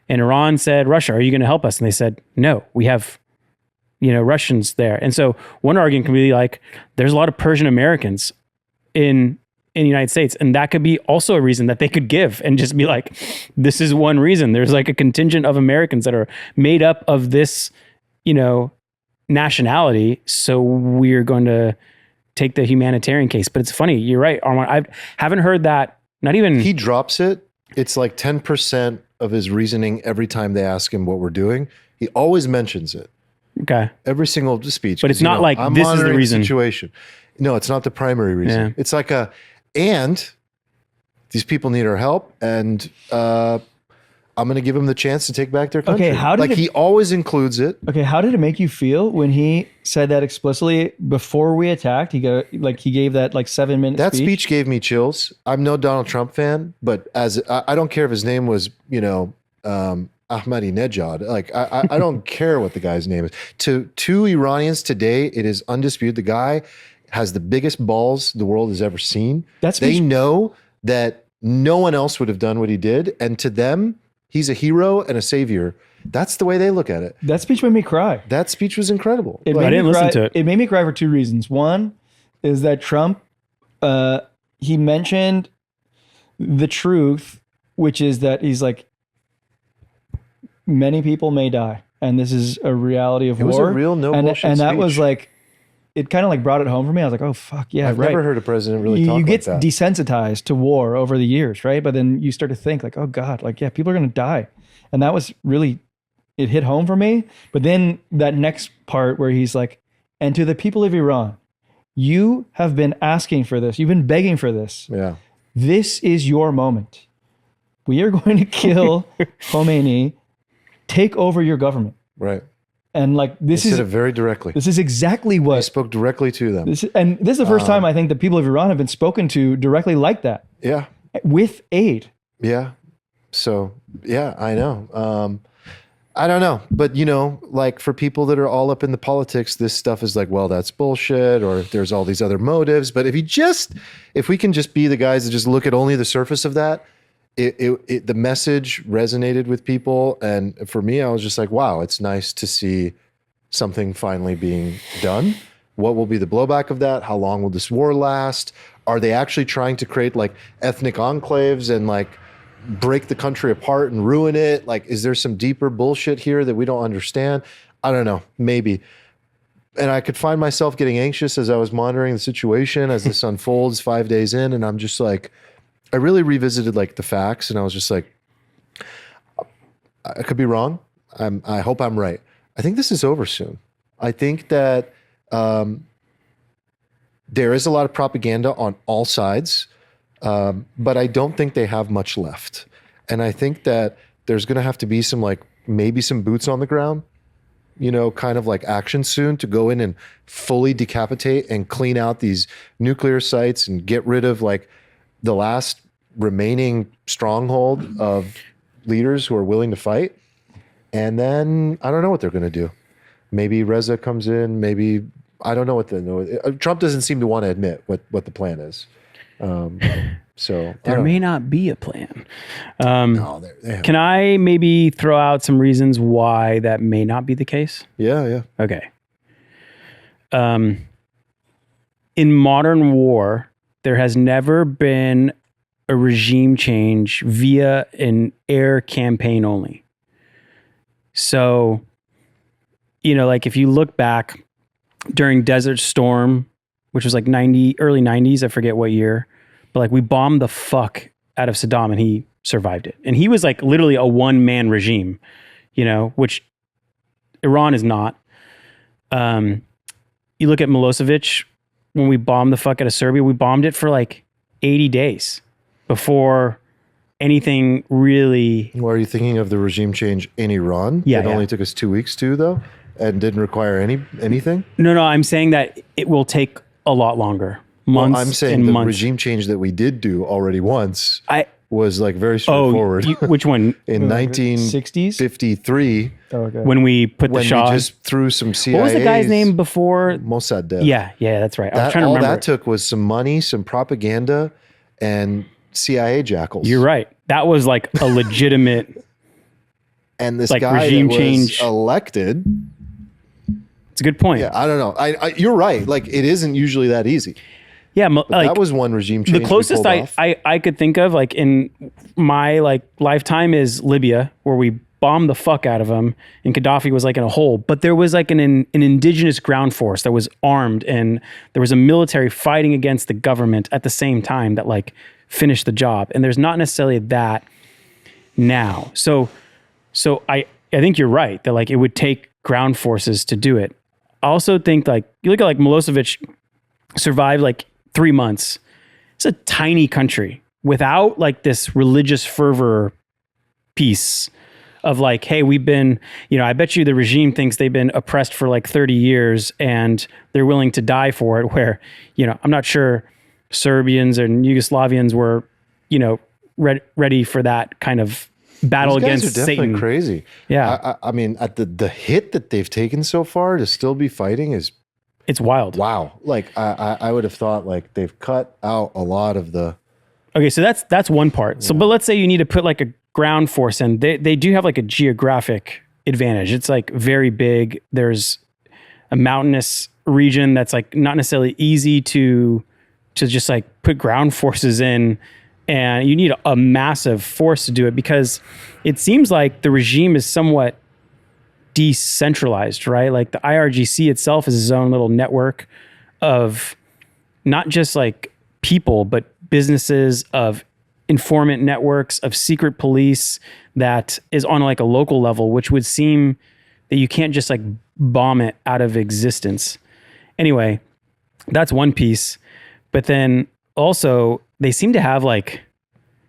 And Iran said, Russia, are you going to help us? And they said, no, we have, Russians there. And so one argument can be like, there's a lot of Persian Americans in the United States. And that could be also a reason that they could give and just be like, this is one reason. There's like a contingent of Americans that are made up of this, nationality. So we're going to take the humanitarian case. But it's funny. You're right, Arman. I haven't heard that. Not even. He drops it. It's like 10% of his reasoning every time they ask him what we're doing. He always mentions it. Okay. Every single speech. But it's 'cause, not like I'm this is the monitoring reason. Situation. No, it's not the primary reason. Yeah. It's like and these people need our help, and I'm going to give them the chance to take back their country. Okay, how did he always includes it. Okay, how did it make you feel when he said that explicitly before we attacked? He gave that like 7-minute That speech gave me chills. I'm no Donald Trump fan, but I don't care if his name was, Ahmadinejad. Like I don't care what the guy's name is. To Iranians today, it is undisputed. The guy has the biggest balls the world has ever seen. They know that no one else would have done what he did, and to them, he's a hero and a savior. That's the way they look at it. That speech made me cry. That speech was incredible. I didn't listen to it. It made me cry for 2 reasons. One is that Trump, he mentioned the truth, which is that he's like, many people may die, and this is a reality of It was war. a real no bullshit and that speech. was like, it kind of like brought it home for me. I was like, oh fuck yeah, I've right. never heard a president really talk You like get that. desensitized to war over the years, right? But then you start to think like, oh God, like, yeah, people are going to die. And that was really, it hit home for me. But then that next part where he's like, and to the people of Iran, you have been asking for this. You've been begging for this. Yeah. This is your moment. We are going to kill Khomeini, take over your government. Right. And like, this He is said it very directly. this is exactly He what spoke directly to them. this is, and this is the first time I think the people of Iran have been spoken to directly like that, Yeah. with aid. Yeah. So, yeah, I know. I don't know. But, like for people that are all up in the politics, this stuff is like, well, that's bullshit, or there's all these other motives. But if we can just be the guys that just look at only the surface of that, the message resonated with people. And for me, I was just like, wow, it's nice to see something finally being done. What will be the blowback of that? How long will this war last? Are they actually trying to create like ethnic enclaves and like break the country apart and ruin it? Like, is there some deeper bullshit here that we don't understand? I don't know. Maybe. and I could find myself getting anxious as I was monitoring the situation as this unfolds 5 days in. And I'm just like, I really revisited like the facts, and I was just like, I could be wrong. I hope I'm right. I think this is over soon. I think that there is a lot of propaganda on all sides, but I don't think they have much left. And I think that there's going to have to be some like maybe some boots on the ground, kind of like action soon to go in and fully decapitate and clean out these nuclear sites and get rid of like the last remaining stronghold of leaders who are willing to fight. And then I don't know what they're going to do. Maybe Reza comes in. Maybe I don't know what Trump doesn't seem to want to admit what the plan is. So there may not be a plan. No, can I maybe throw out some reasons why that may not be the case? Yeah. Okay. In modern war, there has never been a regime change via an air campaign only. So, like if you look back during Desert Storm, which was like early 90s, I forget what year, but like we bombed the fuck out of Saddam and he survived it. And he was like literally a one-man regime, which Iran is not. You look at Milosevic, when we bombed the fuck out of Serbia, we bombed it for like 80 days before anything really. Well, are you thinking of the regime change in Iran? Yeah. It only took us 2 weeks to, though, and didn't require anything? No, I'm saying that it will take a lot longer. Months. I'm saying and the months. regime change that we did do already once was like very straightforward. Which one? In 1953, when we put the Shah. We just threw some CIA. What was the guy's name before? Mossadegh. Yeah, that's right. I was trying to all remember. that took was some money, some propaganda, and CIA jackals. You're right. That was like a legitimate. And this like guy regime that was change elected. It's a good point. Yeah, I don't know. You're right. Like it isn't usually that easy. Yeah, But that was one regime change. The closest we pulled off. I could think of, like in my lifetime, is Libya, where we bombed the fuck out of them, and Gaddafi was like in a hole. But there was like an indigenous ground force that was armed, and there was a military fighting against the government at the same time that like finished the job. And there's not necessarily that now. So I think you're right that like it would take ground forces to do it. I also think like you look at like Milosevic survived like 3 months. It's a tiny country without like this religious fervor piece of like, hey, we've been, I bet you the regime thinks they've been oppressed for like 30 years and they're willing to die for it, where, I'm not sure Serbians and Yugoslavians were, ready for that kind of battle These guys against are definitely Satan. crazy. Yeah. I mean, at the hit that they've taken so far to still be fighting is It's wild. wow. Like I would have thought like they've cut out a lot of the. Okay, so that's one part. So, but let's say you need to put like a ground force in. They do have like a geographic advantage. It's like very big. There's a mountainous region that's like not necessarily easy to just like put ground forces in, and you need a massive force to do it because it seems like the regime is somewhat decentralized, right? Like the IRGC itself is its own little network of not just like people, but businesses, of informant networks, of secret police that is on like a local level, which would seem that you can't just like bomb it out of existence. Anyway, that's one piece. But then also they seem to have like,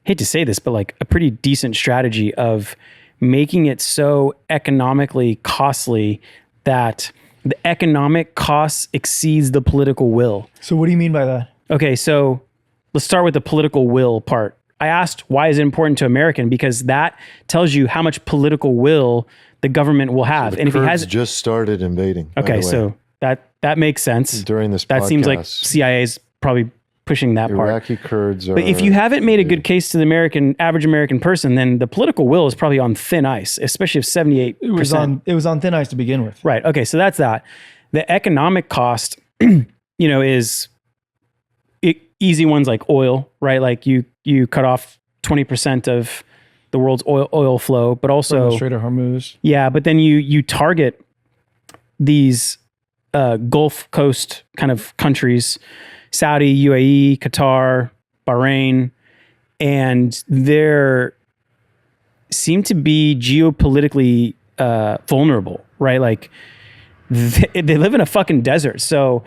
hate to say this, but like a pretty decent strategy of making it so economically costly that the economic costs exceeds the political will. So what do you mean by that? Okay, so let's start with the political will part. I asked, why is it important to American? Because that tells you how much political will the government will have. And if he has just started invading. Okay, so that makes sense. During this that podcast, seems like CIA's probably pushing that part. Iraqi Kurds are. But if you haven't made a good case to the average American person, then the political will is probably on thin ice, especially if 78%. It was on thin ice to begin with. Right. Okay. So that's that. The economic cost, is easy ones like oil, right? Like you cut off 20% of the world's oil flow, but also Strait of Hormuz. Yeah, but then you target these Gulf Coast kind of countries, Saudi, UAE, Qatar, Bahrain, and they're seem to be geopolitically vulnerable, right? Like they live in a fucking desert. So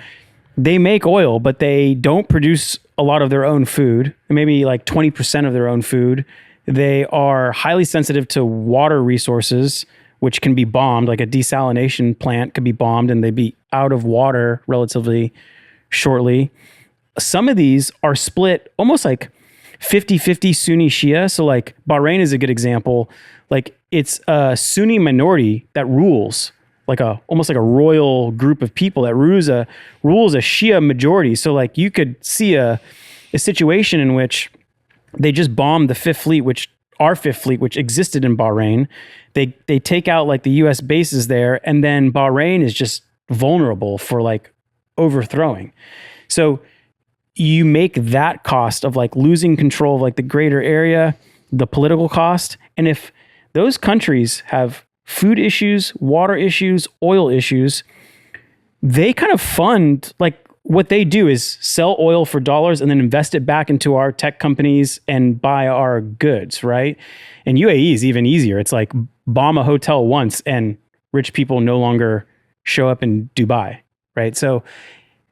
they make oil, but they don't produce a lot of their own food, maybe like 20% of their own food. They are highly sensitive to water resources, which can be bombed. Like a desalination plant could be bombed and they'd be out of water relatively shortly. Some of these are split almost like 50-50 Sunni Shia. So like Bahrain is a good example. Like it's a Sunni minority that rules, like almost like a royal group of people that rules a Shia majority. So like you could see a situation in which they just bombed the our Fifth Fleet, which existed in Bahrain. They take out like the US bases there, and then Bahrain is just vulnerable for like overthrowing. So you make that cost of like losing control of like the greater area, the political cost. And if those countries have food issues, water issues, oil issues, they kind of fund, like what they do is sell oil for dollars and then invest it back into our tech companies and buy our goods, right? And UAE is even easier. It's like bomb a hotel once and rich people no longer show up in Dubai, right? So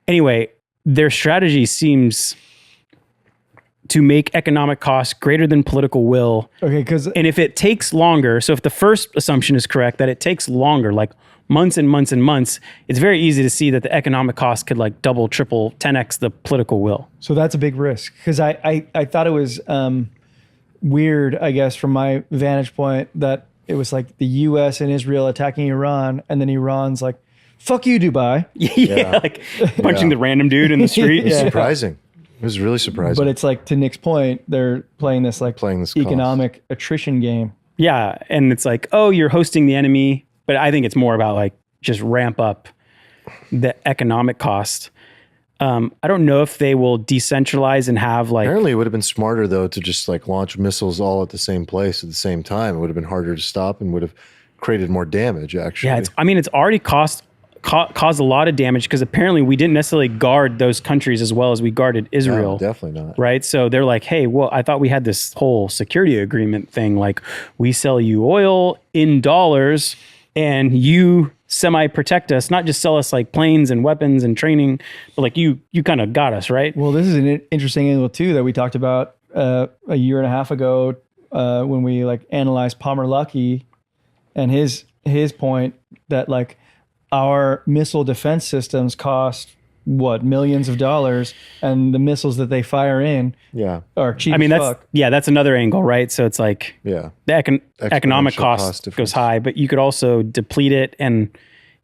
anyway, their strategy seems to make economic costs greater than political will. Okay, and if it takes longer, so if the first assumption is correct, that it takes longer, like months and months and months, it's very easy to see that the economic cost could like double, triple, 10x the political will. So that's a big risk, because I thought it was weird, I guess, from my vantage point, that it was like the US and Israel attacking Iran, and then Iran's like, fuck you, Dubai. Yeah, like punching the random dude in the street. It's surprising. It was really surprising. But it's like, to Nick's point, they're playing this economic attrition game. Yeah, and it's like, oh, you're hosting the enemy. But I think it's more about like just ramp up the economic cost. I don't know if they will decentralize and have like... Apparently it would have been smarter though to just like launch missiles all at the same place at the same time. It would have been harder to stop and would have created more damage actually. Yeah, it's already caused a lot of damage, because apparently we didn't necessarily guard those countries as well as we guarded Israel. No, definitely not. Right? So they're like, hey, well, I thought we had this whole security agreement thing. Like we sell you oil in dollars and you semi-protect us, not just sell us like planes and weapons and training, but like you kind of got us, right? Well, this is an interesting angle too that we talked about a year and a half ago when we like analyzed Palmer Luckey and his point that like our missile defense systems cost millions of dollars, and the missiles that they fire in are cheap. I mean, as fuck. that's another angle, right? So it's like the economic cost goes high, but you could also deplete it. And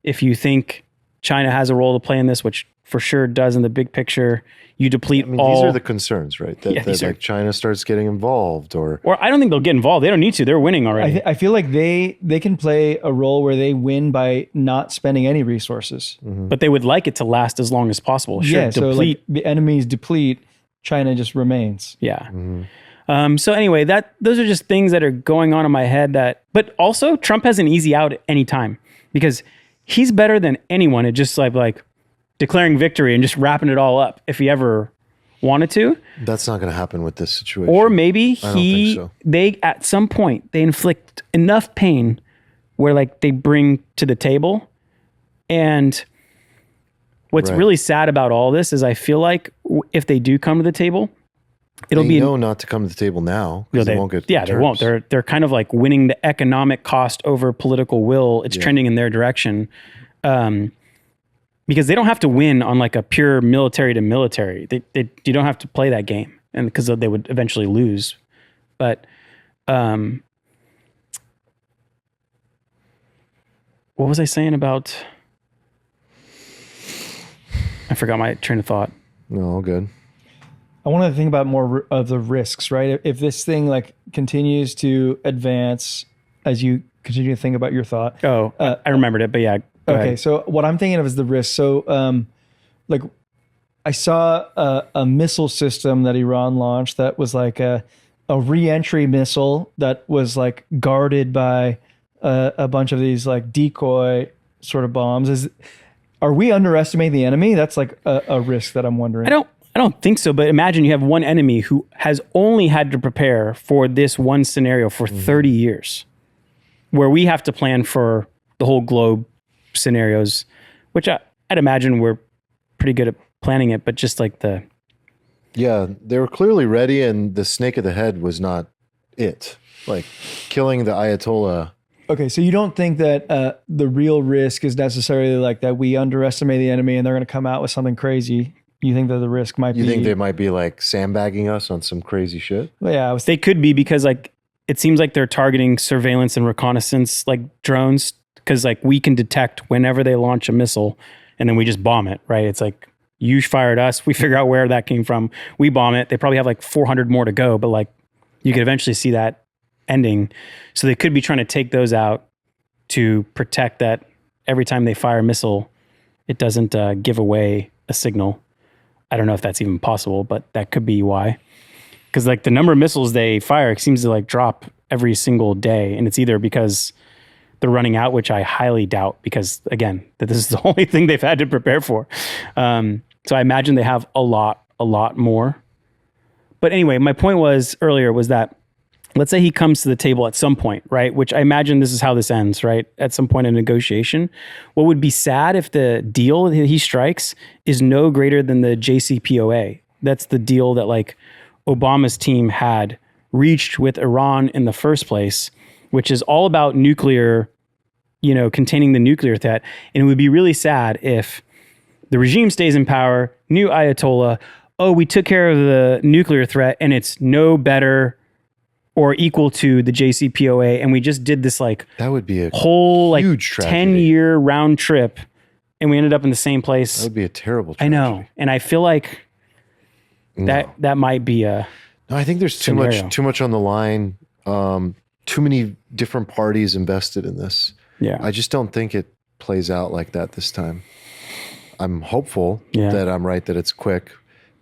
if you think China has a role to play in this, which for sure does in the big picture, you deplete all. These are the concerns, right? That like China starts getting involved, or I don't think they'll get involved. They don't need to. They're winning already. I feel like they can play a role where they win by not spending any resources. Mm-hmm. But they would like it to last as long as possible. Sure, so like the enemies deplete, China just remains. Yeah. Mm-hmm. So anyway, those are just things that are going on in my head. But also Trump has an easy out at any time, because he's better than anyone at just like declaring victory and just wrapping it all up if he ever wanted to. That's not going to happen with this situation. Or maybe I don't think so. They at some point they inflict enough pain where like they bring to the table. And what's really sad about all this is I feel like if they do come to the table, they know not to come to the table now, because they won't get terms. They won't. They're kind of like winning the economic cost over political will. It's trending in their direction. Because they don't have to win on like a pure military to military. You don't have to play that game, and because they would eventually lose. But what was I saying about? I forgot my train of thought. No, all good. I wanted to think about more of the risks, right? If this thing like continues to advance as you continue to think about your thought. Oh, I remembered it, but yeah. Okay, so what I'm thinking of is the risk. So, like, I saw a missile system that Iran launched that was like a re-entry missile that was like guarded by a bunch of these like decoy sort of bombs. Are we underestimating the enemy? That's like a risk that I'm wondering. I don't think so, but imagine you have one enemy who has only had to prepare for this one scenario for 30 years, where we have to plan for the whole globe scenarios, which I'd imagine we're pretty good at planning it, but just like Yeah, they were clearly ready, and the snake of the head was not it. Like killing the Ayatollah. Okay, so you don't think that the real risk is necessarily like that we underestimate the enemy and they're going to come out with something crazy. You think that the risk might be... You think they might be like sandbagging us on some crazy shit? Well, yeah, they could be, because like it seems like they're targeting surveillance and reconnaissance like drones, because like we can detect whenever they launch a missile and then we just bomb it, right? It's like you fired us, we figure out where that came from, we bomb it. They probably have like 400 more to go, but like you could eventually see that ending. So they could be trying to take those out to protect that every time they fire a missile, it doesn't give away a signal. I don't know if that's even possible, but that could be why. Because like the number of missiles they fire seems to like drop every single day. And it's either because they're running out, which I highly doubt, because again, that this is the only thing they've had to prepare for. So I imagine they have a lot more. But anyway, my point was earlier was that let's say he comes to the table at some point, right? Which I imagine this is how this ends, right? At some point in negotiation. What would be sad if the deal that he strikes is no greater than the JCPOA. That's the deal that like Obama's team had reached with Iran in the first place, which is all about nuclear, containing the nuclear threat. And it would be really sad if the regime stays in power, new Ayatollah, we took care of the nuclear threat and it's no better or equal to the JCPOA, and we just did this like that would be a whole like huge 10-year round trip, and we ended up in the same place. That would be a terrible tragedy. I know, and I feel like that might be a. No, I think there's too much on the line. Too many different parties invested in this. Yeah, I just don't think it plays out like that this time. I'm hopeful that I'm right, that it's quick,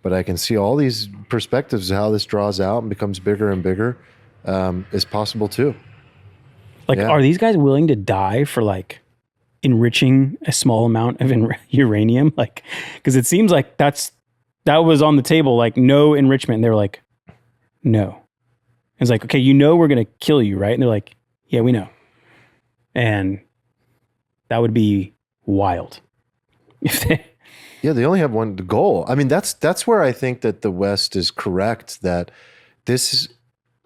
but I can see all these perspectives of how this draws out and becomes bigger and bigger. Is possible too. Like, are these guys willing to die for like enriching a small amount of uranium? Like, because it seems like that was on the table, like no enrichment. And they were like, no. It's like, okay, we're going to kill you, right? And they're like, yeah, we know. And that would be wild. If they... Yeah, they only have one goal. I mean, that's where I think that the West is correct, that this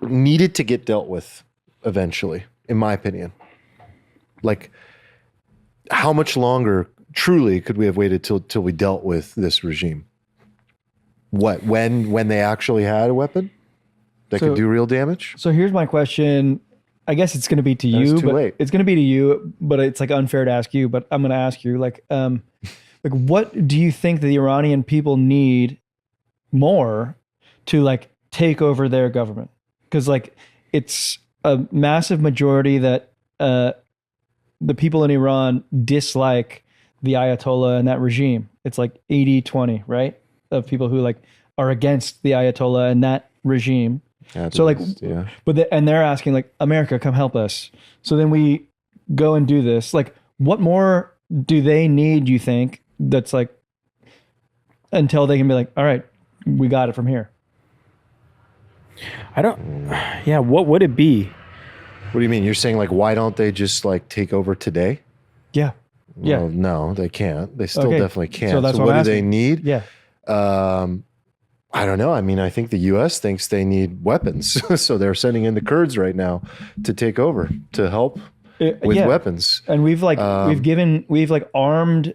needed to get dealt with eventually, in my opinion. Like, how much longer truly could we have waited till we dealt with this regime? What, when they actually had a weapon that could do real damage? So here's my question. I guess it's going to be to you, but it's going to be to you, but it's like unfair to ask you, but I'm going to ask you like what do you think the Iranian people need more to like take over their government? Because like it's a massive majority that the people in Iran dislike the Ayatollah and that regime. It's like 80-20, right? Of people who like are against the Ayatollah and that regime. So like, and they're asking like, America, come help us. So then we go and do this. Like, what more do they need, you think, that's like, until they can be like, all right, we got it from here? What would it be? What do you mean? You're saying like, why don't they just like take over today? Yeah. Well, no, they can't. They still definitely can't. So that's what do they need? Yeah. I don't know. I mean, I think the U.S. thinks they need weapons. So they're sending in the Kurds right now to take over, to help with weapons. And we've armed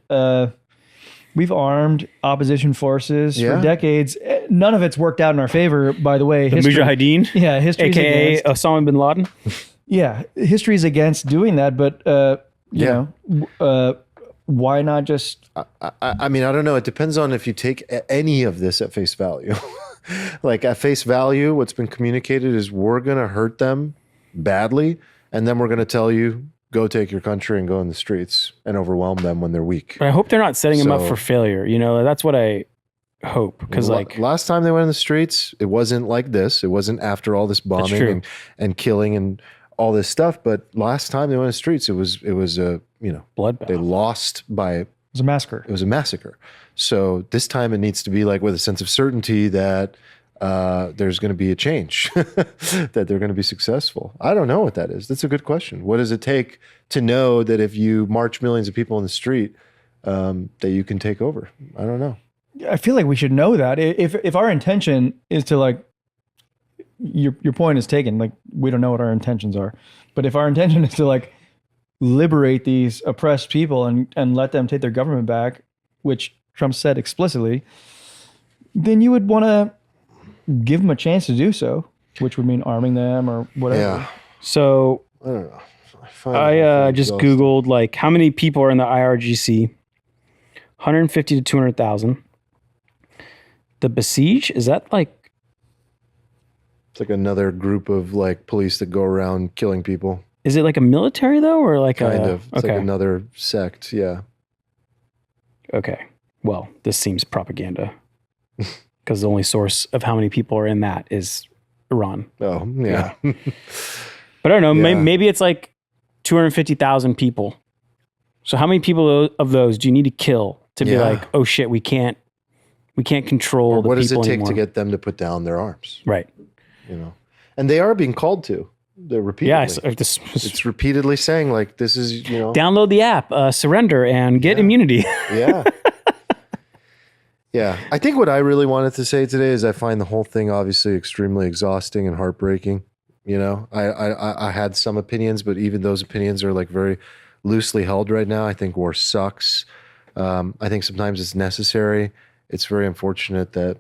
opposition forces for decades. None of it's worked out in our favor, by the way. The Mujahideen? Yeah, history's AKA against, Osama bin Laden? Yeah, history's against doing that, but you know, why not just... I mean, I don't know. It depends on if you take any of this at face value. Like at face value, what's been communicated is we're going to hurt them badly, and then we're going to tell you, go take your country and go in the streets and overwhelm them when they're weak. But I hope they're not setting them up for failure. You know, that's what I hope. Because like last time they went in the streets, it wasn't like this. It wasn't after all this bombing and killing and all this stuff. But last time they went in the streets, it was a bloodbath. They lost by was a massacre. It was a massacre. So this time it needs to be like with a sense of certainty that there's going to be a change, that they're going to be successful. I don't know what that is. That's a good question. What does it take to know that if you march millions of people in the street, that you can take over? I don't know. I feel like we should know that. If our intention is to like, your point is taken, like we don't know what our intentions are. But if our intention is to like liberate these oppressed people and let them take their government back, which Trump said explicitly, then you would want to give them a chance to do so, which would mean arming them or whatever. Yeah. So I don't know. I just Googled like how many people are in the IRGC. 150 to 200,000. The Besiege, is that like? It's like another group of like police that go around killing people. Is it like a military though, or like Kind of. It's okay. like another sect. Yeah. Okay. Well, this seems propaganda because the only source of how many people are in that is Iran. Oh, yeah. But I don't know. Yeah. Maybe it's like 250,000 people. So how many people of those do you need to kill to be like, oh shit, we can't control Or the what does it people take anymore? to get them to put down their arms? Right. You know, and they are being called to. They're repeatedly. Yeah. So if this was, It's repeatedly saying like, this is, you know. download the app, surrender, and get immunity. Yeah. Yeah. I think what I really wanted to say today is I find the whole thing obviously extremely exhausting and heartbreaking. You know, I had some opinions, but even those opinions are like very loosely held right now. I think war sucks. I think sometimes it's necessary. It's very unfortunate that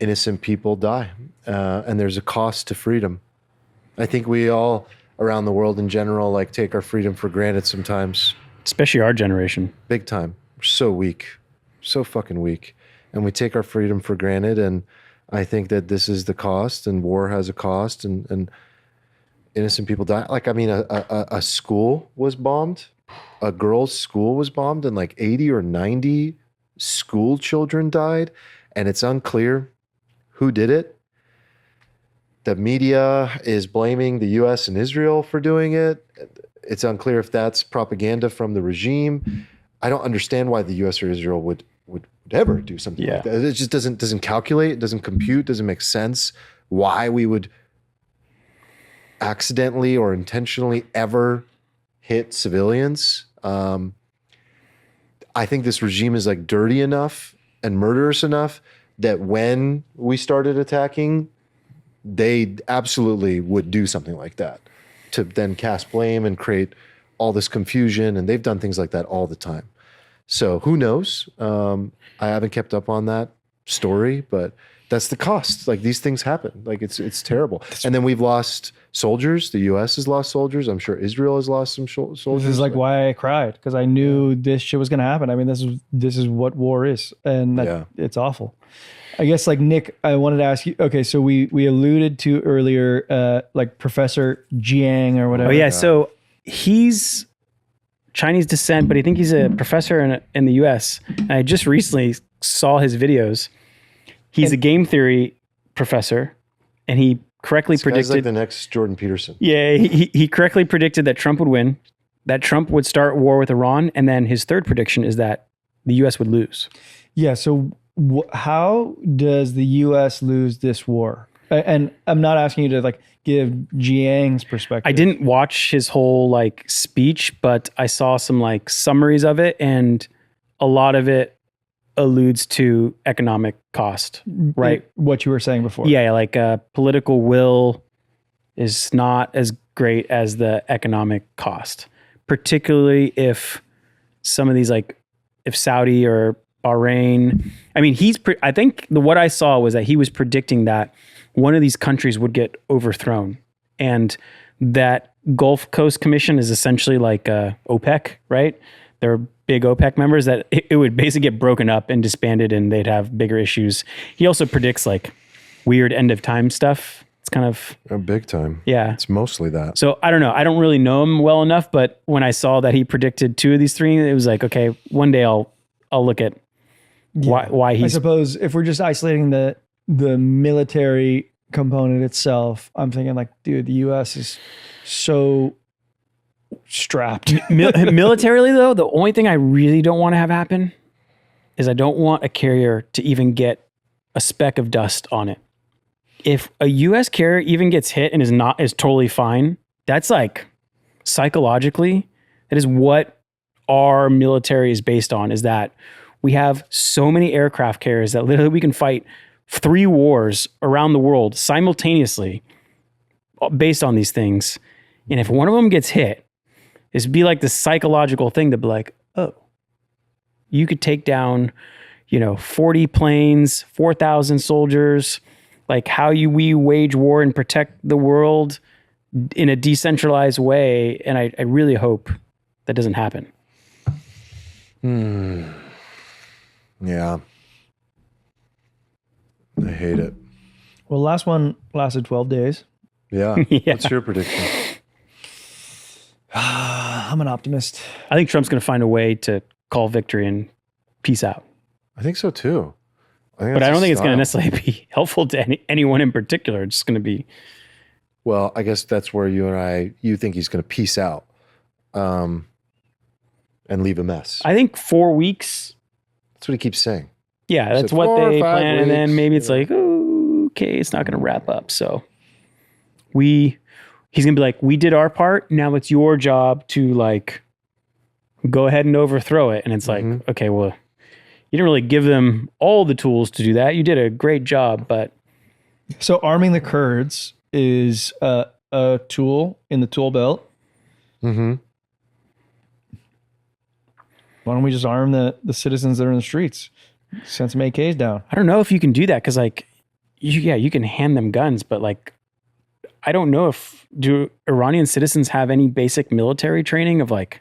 innocent people die, and there's a cost to freedom. I think we all around the world in general like take our freedom for granted sometimes. Especially our generation. Big time. We're so weak, so fucking weak, and we take our freedom for granted. And I think that this is the cost, and war has a cost, and innocent people die. Like, I mean, a school was bombed, a girls' school was bombed, and like 80 or 90 school children died, and it's unclear who did it. The media is blaming the U.S. and Israel for doing it. It's unclear if that's propaganda from the regime. I don't understand why the U.S. or Israel would ever do something like that. It just doesn't calculate, it doesn't compute, doesn't make sense why we would accidentally or intentionally ever hit civilians. I think this regime is like dirty enough and murderous enough that when we started attacking, they absolutely would do something like that to then cast blame and create all this confusion. And they've done things like that all the time. So who knows? I haven't kept up on that story, but that's the cost. Like, these things happen. Like, it's terrible. And then we've lost soldiers. The U.S. has lost soldiers. I'm sure Israel has lost some soldiers. This is like why I cried, because I knew this shit was going to happen. I mean, this is what war is, and it's awful. I guess, like, Nick, I wanted to ask you. Okay, so we alluded to earlier, like Professor Jiang or whatever. Oh yeah, so he's Chinese descent, but I think he's a professor in the U.S. And I just recently saw his videos. He's a game theory professor, and he correctly predicted like the next Jordan Peterson. Yeah, he correctly predicted that Trump would win, that Trump would start war with Iran, and then his third prediction is that the U.S. would lose. Yeah. So how does the U.S. lose this war? And I'm not asking you to like give Jiang's perspective. I didn't watch his whole like speech, but I saw some like summaries of it, and a lot of it alludes to economic cost, right? What you were saying before. Yeah, like political will is not as great as the economic cost, particularly if some of these, like if Saudi or Bahrain, I mean, I think what I saw was that he was predicting that one of these countries would get overthrown, and that Gulf Coast Commission is essentially like OPEC, right? They're big OPEC members, that it would basically get broken up and disbanded, and they'd have bigger issues. He also predicts like weird end of time stuff. It's kind of Big time. Yeah. It's mostly that. So I don't know. I don't really know him well enough, but when I saw that he predicted two of these three, it was like, okay, one day I'll look at why he's. I suppose if we're just isolating the military component itself, I'm thinking like, dude, the U.S. is so strapped. Militarily, though, the only thing I really don't want to have happen is I don't want a carrier to even get a speck of dust on it. If a U.S. carrier even gets hit and is totally fine, that's like psychologically, that is what our military is based on, is that we have so many aircraft carriers that literally we can fight 3 wars around the world simultaneously based on these things. And if one of them gets hit, it'd be like the psychological thing to be like, oh, you could take down, 40 planes, 4,000 soldiers, like how we wage war and protect the world in a decentralized way. And I really hope that doesn't happen. Yeah. I hate it. Well, last one lasted 12 days. Yeah. Yeah. What's your prediction? I'm an optimist. I think Trump's going to find a way to call victory and peace out. I think so too. But I don't think it's going to necessarily be helpful to anyone in particular. It's just going to be. Well, I guess that's where you think he's going to peace out and leave a mess. I think 4 weeks. That's what he keeps saying. Yeah, that's So what 4 or they 5 plan. And then weeks, maybe it's like, oh, okay, it's not going to wrap up. So he's going to be like, we did our part. Now it's your job to like go ahead and overthrow it. And it's like, okay, well, you didn't really give them all the tools to do that. You did a great job, but. So arming the Kurds is a tool in the tool belt. Mm-hmm. Why don't we just arm the citizens that are in the streets? Send some AKs down. I don't know if you can do that because, like, you can hand them guns, but like, I don't know do Iranian citizens have any basic military training of like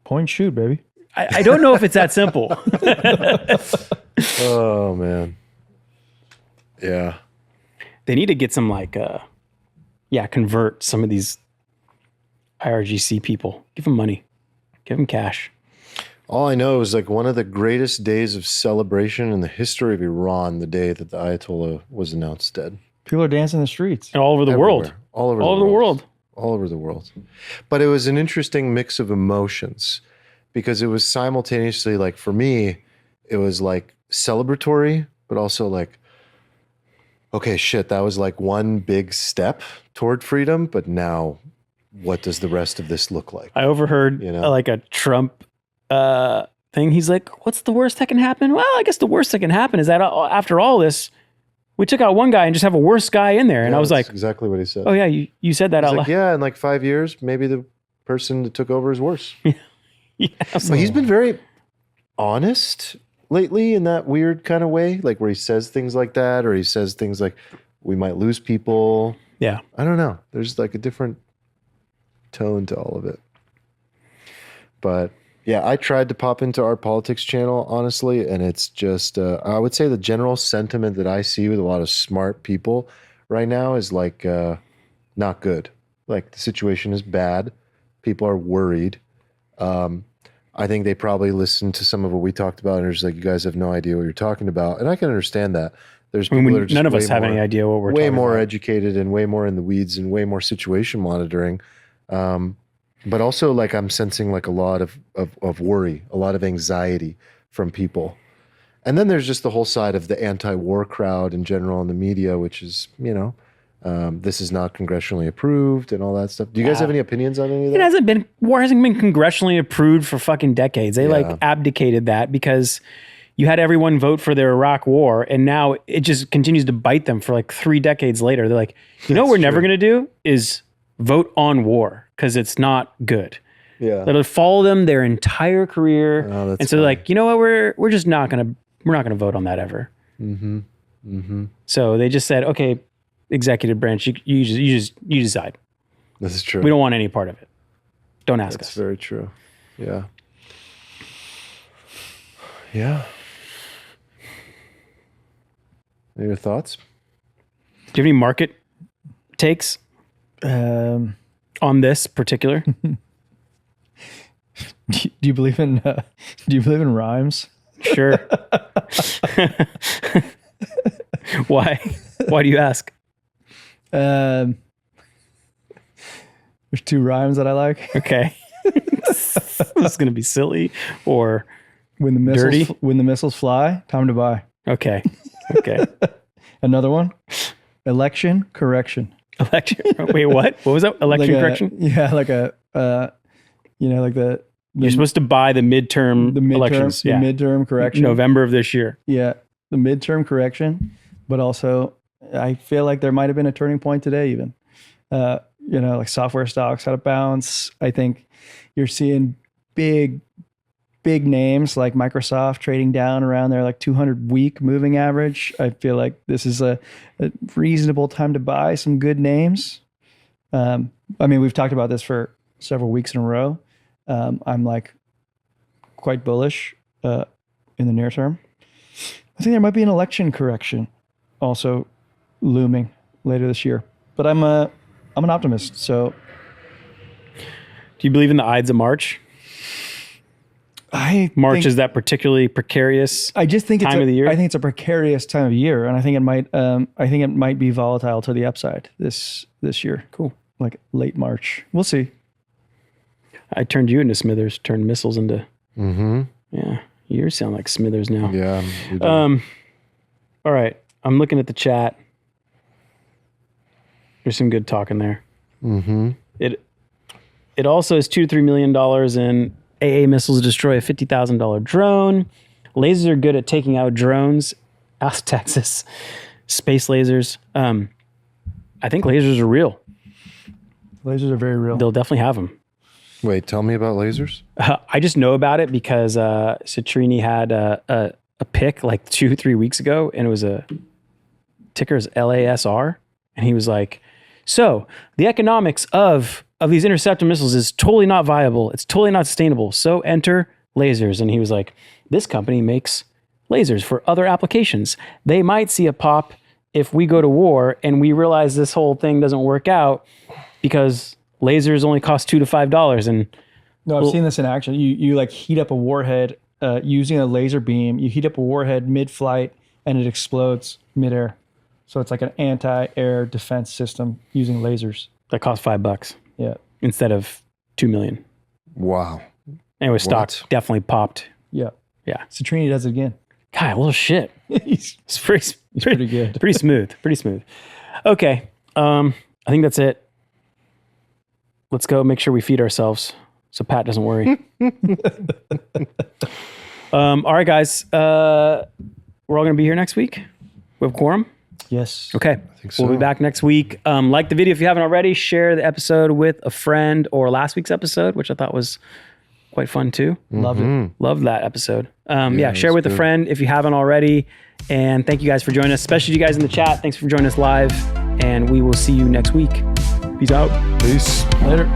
point shoot, baby. I don't know if it's that simple. Oh man. Yeah. They need to get some like, convert some of these IRGC people. Give them money. Give them cash. All I know is like one of the greatest days of celebration in the history of Iran, the day that the Ayatollah was announced dead. People are dancing in the streets. And all over the world. Everywhere. All over the world. All over the world. But it was an interesting mix of emotions because it was simultaneously like, for me, it was like celebratory, but also like, okay, shit, that was like one big step toward freedom. But now what does the rest of this look like? I overheard like a Trump thing. He's like, what's the worst that can happen? Well, I guess the worst that can happen is that after all this, we took out one guy and just have a worse guy in there. And Yeah, I was that's like, exactly what he said. oh yeah, you said that He's out like, loud. yeah, in like 5 years, maybe the person that took over is worse. Yeah, But he's been very honest lately in that weird kind of way, like where he says things like that, or he says things like, we might lose people. Yeah. I don't know. There's like a different tone to all of it. But yeah, I tried to pop into our politics channel, honestly, and it's just, I would say the general sentiment that I see with a lot of smart people right now is like not good. Like the situation is bad. People are worried. I think they probably listened to some of what we talked about and are just like, you guys have no idea what you're talking about. And I can understand that. There's people that are just none of us way have more- any idea what we're way talking more about. educated and way more in the weeds and way more situation monitoring. But also like I'm sensing like a lot of worry, a lot of anxiety from people. And then there's just the whole side of the anti-war crowd in general in the media, which is, this is not congressionally approved and all that stuff. Do you guys have any opinions on any of that? War hasn't been congressionally approved for fucking decades. They like Yeah. abdicated that because you had everyone vote for their Iraq war, and now it just continues to bite them for like 3 decades later. They're like, what That's we're never true. going to do is vote on war because it's not good. Yeah. That'll follow them their entire career. Oh, that's and so they're funny. like, you know what, we're just not gonna vote on that ever. Mm-hmm. Mm-hmm. So they just said, okay, executive branch, you decide. This is true. We don't want any part of it. Don't ask That's us. very true. Yeah. Yeah. Any other thoughts? Do you have any market takes on this particular? Do you believe in rhymes? Sure. Why? Why do you ask? There's 2 rhymes that I like. Okay. This is going to be silly or When the missiles, dirty. When the missiles fly, time to buy. Okay. Okay. Another one. Election correction. Election. Wait, what? What was that? Election Like correction? Yeah, like a like the You're supposed to buy the midterm, elections. the Yeah. midterm correction. November of this year. Yeah, the midterm correction, but also I feel like there might have been a turning point today even. Like software stocks had a bounce. I think you're seeing big names like Microsoft trading down around their like 200 week moving average. I feel like this is a reasonable time to buy some good names. We've talked about this for several weeks in a row. I'm like quite bullish in the near term. I think there might be an election correction also looming later this year, but I'm an optimist. So Do you believe in the Ides of March? March is that particularly precarious I just think time of the year? I think it's a precarious time of year, and I think it might be volatile to the upside this year. Cool. Like late March. We'll see. I turned you into Smithers, turned missiles into. Mm-hmm. Yeah. You sound like Smithers now. Yeah. you do. All right. I'm looking at the chat. There's some good talk in there. Mm-hmm. It also is $2 to $3 million in AA missiles to destroy a $50,000 drone. Lasers are good at taking out drones. Ask Texas. Space lasers. I think lasers are real. Lasers are very real. They'll definitely have them. Wait, tell me about lasers. I just know about it because Citrini had a pick like 2-3 weeks ago, and it was a ticker is LASR, and he was like, "So the economics of these interceptor missiles is totally not viable. It's totally not sustainable. So enter lasers." And he was like, "This company makes lasers for other applications. They might see a pop if we go to war and we realize this whole thing doesn't work out because lasers only cost $2 to $5." And No, I've seen this in action. You like heat up a warhead using a laser beam. You heat up a warhead mid-flight and it explodes midair. So it's like an anti-air defense system using lasers. that cost $5 Yeah. instead of $2 million. Wow. Anyway, stock What? definitely popped. Yeah. Yeah. Citrini does it again. God, a little shit. He's It's pretty good. Pretty smooth. Pretty smooth. Okay. I think that's it. Let's go make sure we feed ourselves so Pat doesn't worry. All right, guys. We're all going to be here next week. We have quorum. Yes. Okay. think We'll be so. back next week. Like the video if you haven't already. Share the episode with a friend or last week's episode, which I thought was quite fun too. Loved it. Loved that episode. it Share was with a good. friend if you haven't already. And thank you guys for joining us, especially you guys in the chat. Thanks for joining us live. And we will see you next week. Peace out. Peace. Later.